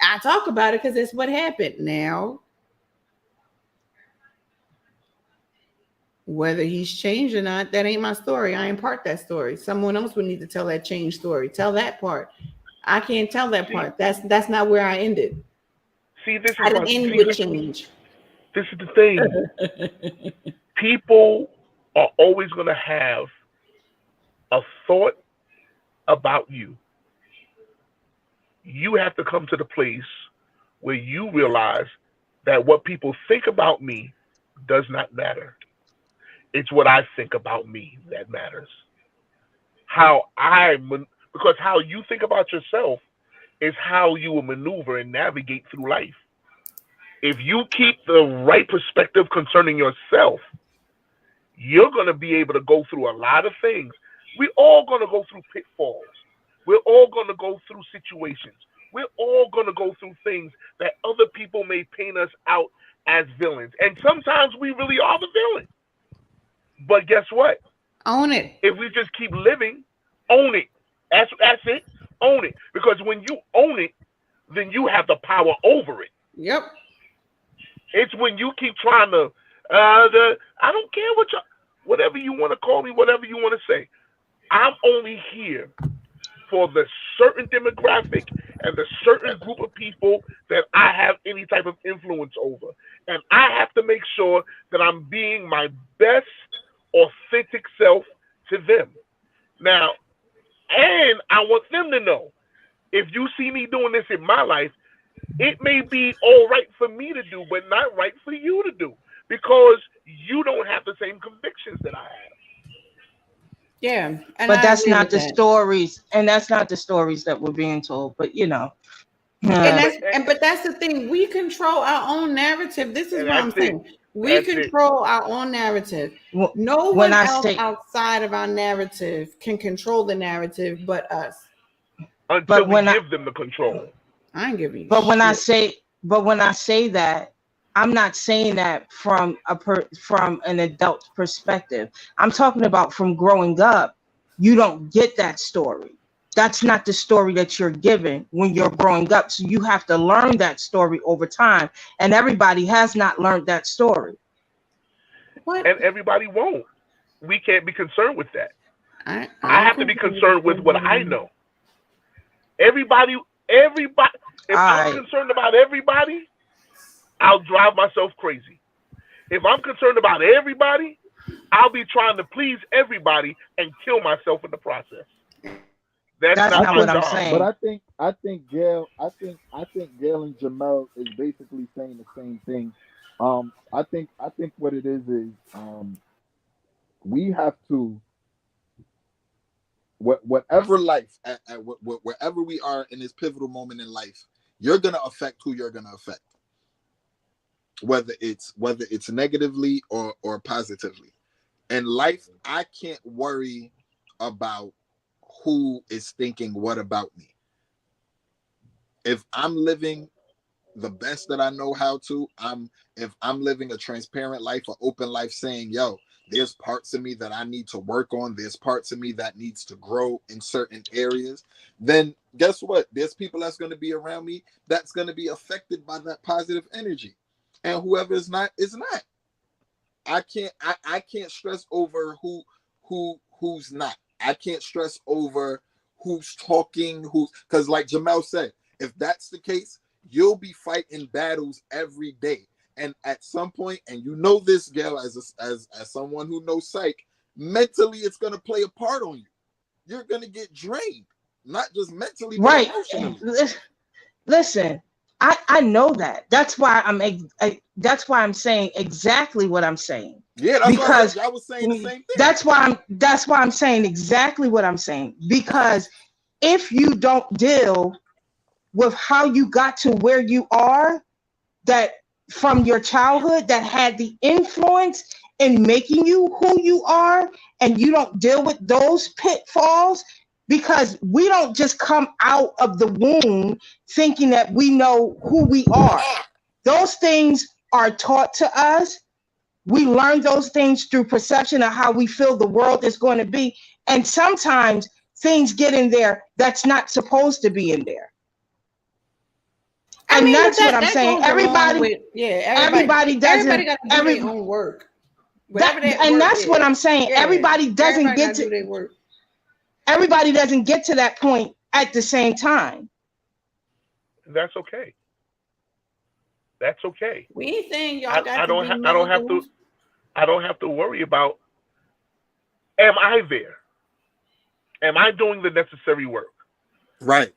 I talk about it because it's what happened. Now, whether he's changed or not, that ain't my story. I ain't part that story. Someone else would need to tell that change story. Tell that part. I can't tell that part. That's not where I ended. See, this is I didn't end with change. This is the thing. People are always going to have a thought about you. You have to come to the place where you realize that what people think about me does not matter. It's what I think about me that matters. Because how you think about yourself is how you will maneuver and navigate through life. If you keep the right perspective concerning yourself, you're going to be able to go through a lot of things. We're all going to go through pitfalls. We're all going to go through situations. We're all going to go through things that other people may paint us out as villains. And sometimes we really are the villain. But guess what? Own it. If we just keep living, own it. That's it. Own it. Because when you own it, then you have the power over it. Yep. It's when you keep trying to, I don't care whatever you want to call me, whatever you want to say. I'm only here for the certain demographic and the certain group of people that I have any type of influence over. And I have to make sure that I'm being my best authentic self to them. Now, and I want them to know, if you see me doing this in my life, it may be all right for me to do, but not right for you to do, because you don't have the same convictions that I have. Yeah, but that's not the stories, and that's not the stories that we're being told. But you know, but that's the thing. We control our own narrative. This is what I'm saying. We control our own narrative. No one else outside of our narrative can control the narrative, but us. Until we give them the control. I ain't giving you. But when I say that, I'm not saying that from an adult perspective. I'm talking about from growing up. You don't get that story. That's not the story that you're given when you're growing up. So you have to learn that story over time. And everybody has not learned that story. What? And everybody won't. We can't be concerned with that. I have to be concerned with what I know. Everybody. If I'm concerned about everybody, I'll drive myself crazy. If I'm concerned about everybody, I'll be trying to please everybody and kill myself in the process. That's not what I'm job. saying. But I think Gail and Jamel is basically saying the same thing. I think what it is we have to whatever life wherever we are in this pivotal moment in life, you're gonna affect who you're gonna affect, whether it's negatively or positively. In life, I can't worry about who is thinking what about me. If I'm living the best that I know how to, if I'm living a transparent life, an open life, saying, yo, there's parts of me that I need to work on, there's parts of me that needs to grow in certain areas, then guess what? There's people that's going to be around me that's going to be affected by that positive energy. And whoever is not, is not. I can't stress over who's not. I can't stress over who's talking, because like Jamel said, if that's the case, you'll be fighting battles every day. And at some point, and you know this, Gail, as someone who knows psych, mentally it's going to play a part on you. You're going to get drained, not just mentally, but Right. emotionally. Listen, I know that. That's why I'm saying exactly what I'm saying. Yeah, that's because why I was saying the same thing. That's why I'm saying exactly what I'm saying. Because if you don't deal with how you got to where you are, that from your childhood that had the influence in making you who you are, and you don't deal with those pitfalls, because we don't just come out of the womb thinking that we know who we are. Those things are taught to us. We learn those things through perception of how we feel the world is going to be. And sometimes things get in there that's not supposed to be in there. And that's what I'm saying. Everybody doesn't. Everybody got to do their own work. That's what I'm saying. Yeah. Everybody doesn't get to their work. Everybody doesn't get to that point at the same time. That's okay. That's okay. We ain't saying y'all got I don't have to worry about, am I there? Am I doing the necessary work? Right.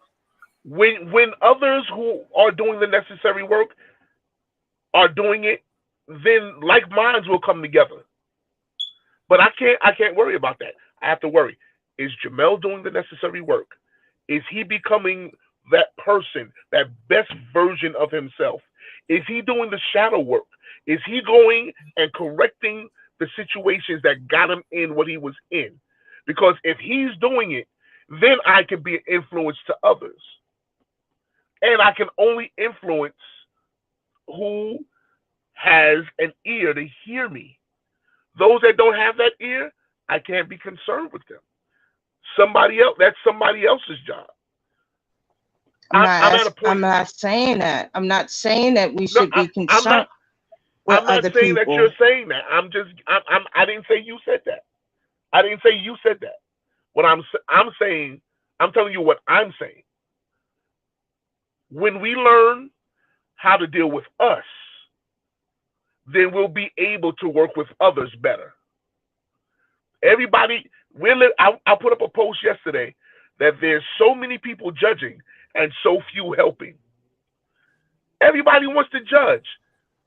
When others who are doing the necessary work are doing it, then like minds will come together. But I can't worry about that. I have to worry. Is Jamel doing the necessary work? Is he becoming that person, that best version of himself? Is he doing the shadow work? Is he going and correcting the situations that got him in what he was in? Because if he's doing it, then I can be an influence to others. And I can only influence who has an ear to hear me. Those that don't have that ear, I can't be concerned with them. Somebody else, that's somebody else's job. I'm not saying that. I'm not saying that we should be concerned with other people. I'm not saying that you're saying that. I didn't say you said that. I didn't say you said that. What I'm saying, I'm telling you what I'm saying. When we learn how to deal with us, then we'll be able to work with others better. Everybody, I put up a post yesterday that there's so many people judging and so few helping. Everybody wants to judge,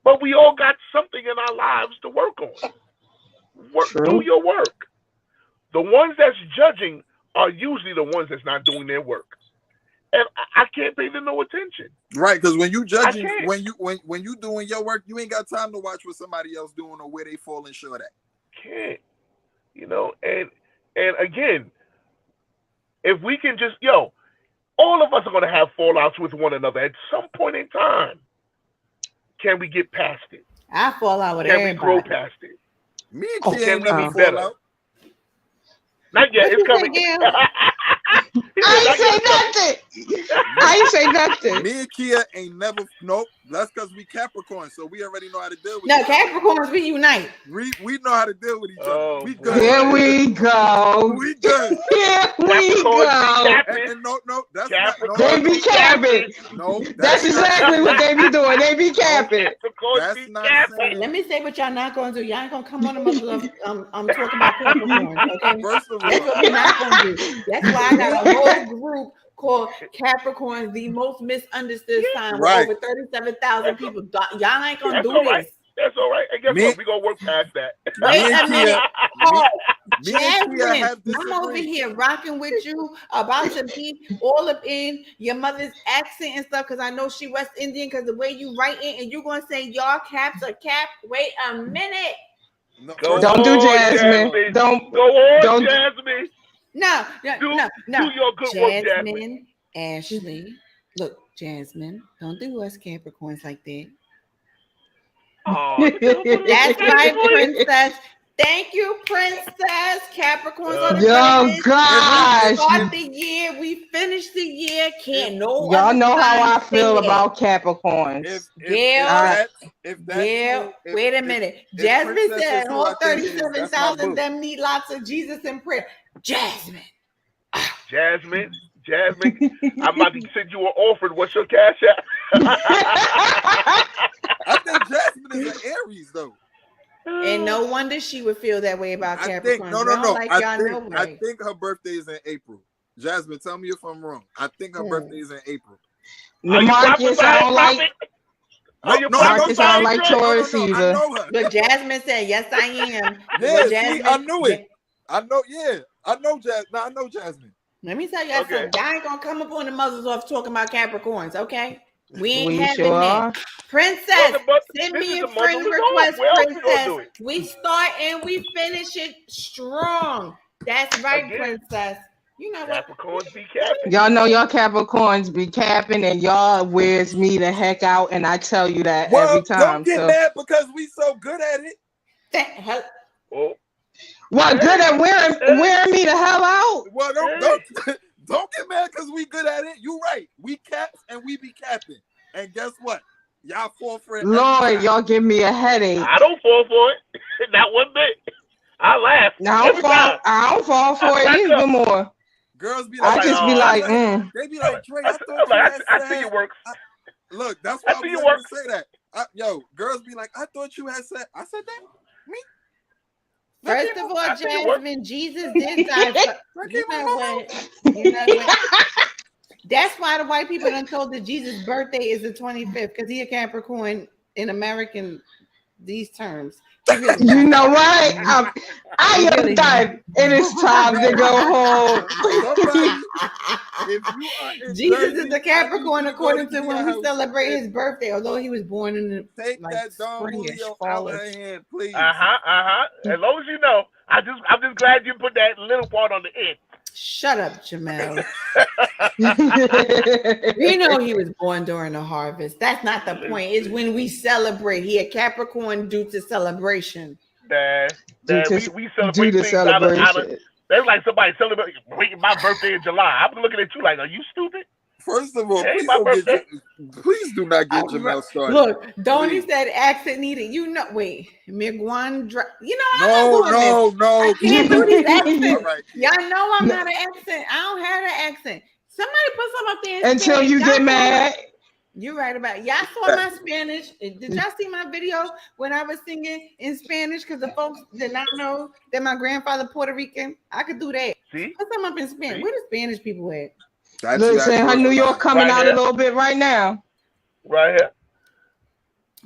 but we all got something in our lives to work on. Do your work. The ones that's judging are usually the ones that's not doing their work. And I can't pay them no attention. Right, because when you judging, when you doing your work, you ain't got time to watch what somebody else doing or where they falling short at. Can't. And again, if we can just, all of us are going to have fallouts with one another at some point in time. Can we get past it? I fall out with everybody. Can we grow past it? Me and Can we be fall better? out. Not yet. It's coming. I ain't say nothing. I ain't say nothing. Me and Kia ain't never. Nope. That's because we Capricorn, so we already know how to deal with. No, Capricorns, we unite. We know how to deal with each other. We good. Here we go. We good. Here we go. And no, that's not. No, They be capping. No, that's exactly what they be doing. They be capping. That's not saying. Let me say what y'all not gonna do. Y'all ain't gonna come on the Muzzle of I'm talking about Capricorns. Okay, first of all, that's what we're not gonna do. That's why I got a whole group called Capricorns, the most misunderstood sign. Right. With over 37,000 people. Y'all ain't gonna That's do all this. right. That's all right. And guess what? We're gonna work past that. Wait a minute. Jasmine, I'm over here rocking with you, about to be all up in your mother's accent and stuff, because I know she West Indian, because the way you write it, and you're gonna say y'all caps are cap. Wait a minute. No, don't do Jasmine. Don't Jasmine. No. Do your good work, Jasmine. Ashley. Look, Jasmine, don't do us Capricorns like that. Oh, that's right, Princess. Thank you, Princess. Capricorns on the gosh. We start the year, we finish the year. Can't no y'all know how I feel about Capricorns. Wait a minute. Jasmine said all 37,000 of them need lots of Jesus in prayer. Jasmine, I'm about to send you an offer. What's your cash app? I think Jasmine is an Aries, though. And no wonder she would feel that way about Capricorn. No. Like I think her birthday is in April. Jasmine, tell me if I'm wrong. I think her birthday is in April. Marcus, I don't like. Marcus, I don't like Taurus either. But Jasmine said, "Yes, I am." Yeah, Jasmine, I knew it. I know. Yeah, I know Jasmine. I know Jasmine. Let me tell you something. Y'all ain't gonna come up on the Muzzles off talking about Capricorns, okay? We ain't having that. Princess, send me a friend request, Princess. We start and we finish it strong. That's right, Princess. You know what? Capricorns be capping. Y'all know y'all Capricorns be capping, and y'all wears me the heck out, and I tell you that every time. Don't get mad because we so good at it. What good at wearing me the hell out? Well, don't get mad because we good at it. You right. We caps and we be capping. And guess what? Y'all fall for it. Lord, y'all give me a headache. I don't fall for it. Not one bit. I laugh. I don't fall for it even more. Girls be like, I just be like, They be like, Dre, I thought you had I see it works. Look, that's why I was going to say that. Girls be like, I thought you had said. I said that? Me? First of all, Jasmine, Jesus did die for you know what? That's why the white people done told that Jesus' birthday is the 25th, because he a Capricorn in American these terms. You know what? I am done. It is time to go home. Jesus is a Capricorn according to when we celebrate his birthday, although he was born in the that Julio out of her hand, please. As long as you know, I'm just glad you put that little part on the end. Shut up, Jamel. You know he was born during the harvest. That's not the point. It's when we celebrate. He a Capricorn due to celebration. We celebrate things out of that's like somebody celebrating my birthday in July. I'm looking at you like, are you stupid? First of all, please do not get Jamel started. Look, Donnie said accent needed. You know, wait, Miguan. You know, no. I can't do these accents. All right. Y'all know I'm not an accent. I don't have an accent. Somebody put some up there until Spanish. You get mad. You're right about it. Y'all saw my Spanish. Did y'all see my video when I was singing in Spanish? Because the folks did not know that my grandfather Puerto Rican. I could do that. See? Put some up in Spanish. Where the Spanish people at? Listen, her New York coming out a little bit right now. Right here.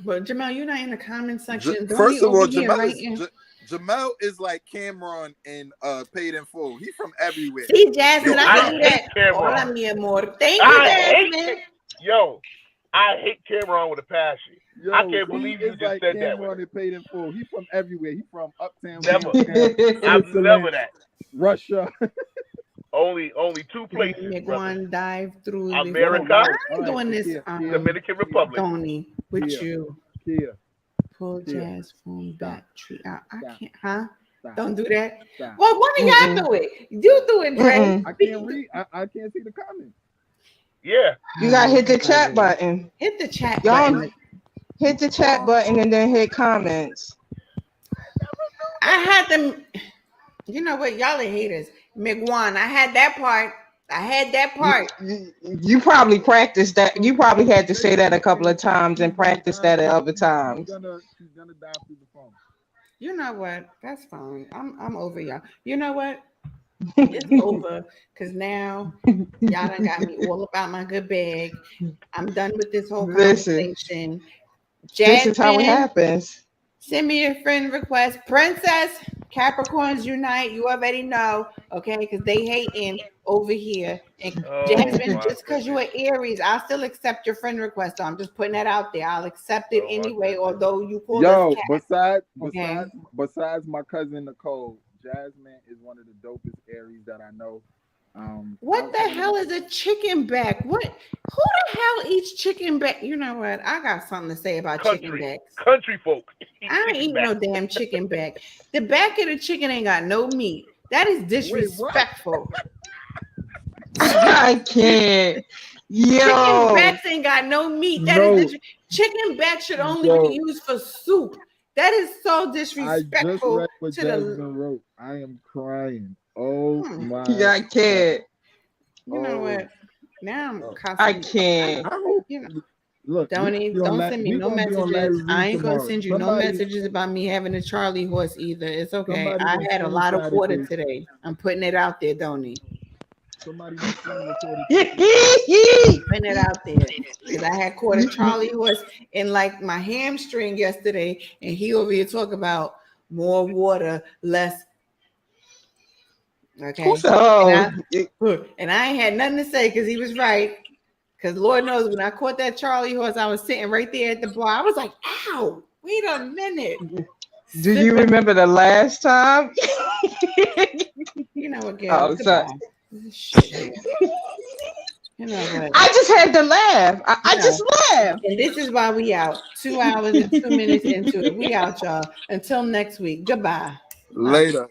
But Jamel, you're not in the comment section. First of all, Jamel is like Cameron in Paid in Full. He's from everywhere. See, Jasmine, I can do that. Hola, mi amor. Thank you, Jasmine. I hate Cameron with a passion. I can't believe you just said that. Cameron in Paid in Full. He's from everywhere. He's from Uptown. Never. I've never that. Russia. Only two places. One dive through America. I'm doing this. Dominican Republic. Tony, with you. Yeah. Pull jazz from battery out. I can't, huh? Don't do that. Well, one of y'all do it. You do it, Dre. I can't read. I can't see the comments. Yeah. You gotta hit the chat button. Hit the chat Y'all button. hit the chat button and then hit comments. I had them. You know what? Y'all are haters. McWan, I had that part. You probably practiced that. You probably had to say that a couple of times and practice that at other times. She's gonna dive through the phone. You know what? That's fine. I'm over y'all. You know what? It's over because now y'all done got me all about my good bag. I'm done with this whole conversation. This is how it happens. Send me a friend request. Princess, Capricorns unite. You already know, okay? Because they hating over here. And Jasmine, just because you're an Aries, I'll still accept your friend request. So I'm just putting that out there. I'll accept it anyway, although you call us besides my cousin Nicole, Jasmine is one of the dopest Aries that I know. What the hell is a chicken back? What? Who the hell eats chicken back? You know what? I got something to say about chicken backs. Country folk. I ain't eat no damn chicken back. The back of the chicken ain't got no meat. That is disrespectful. I can't. Yo. Chicken backs ain't got no meat. That is chicken back should only be used for soup. That is so disrespectful. I just read what Jasmine wrote. I am crying. Oh my! Yeah, I can't. You know what? Now I can't. You know, look, don't send me no messages. I ain't gonna send you no messages about me having a Charlie horse either. It's okay. I had a lot of water today. I'm putting it out there, don't he? Somebody putting it out there because I had caught a Charlie horse in like my hamstring yesterday, and he over here talk about more water, less. Okay. And I ain't had nothing to say because he was right. Because Lord knows when I caught that Charlie horse, I was sitting right there at the bar. I was like, ow, wait a minute. Do you remember the last time? You know what, girl? Oh, sorry. Shit. You know what? I just had to laugh. I just laughed. And this is why we out. 2 hours and 2 minutes into it. We out, y'all. Until next week. Goodbye. Later.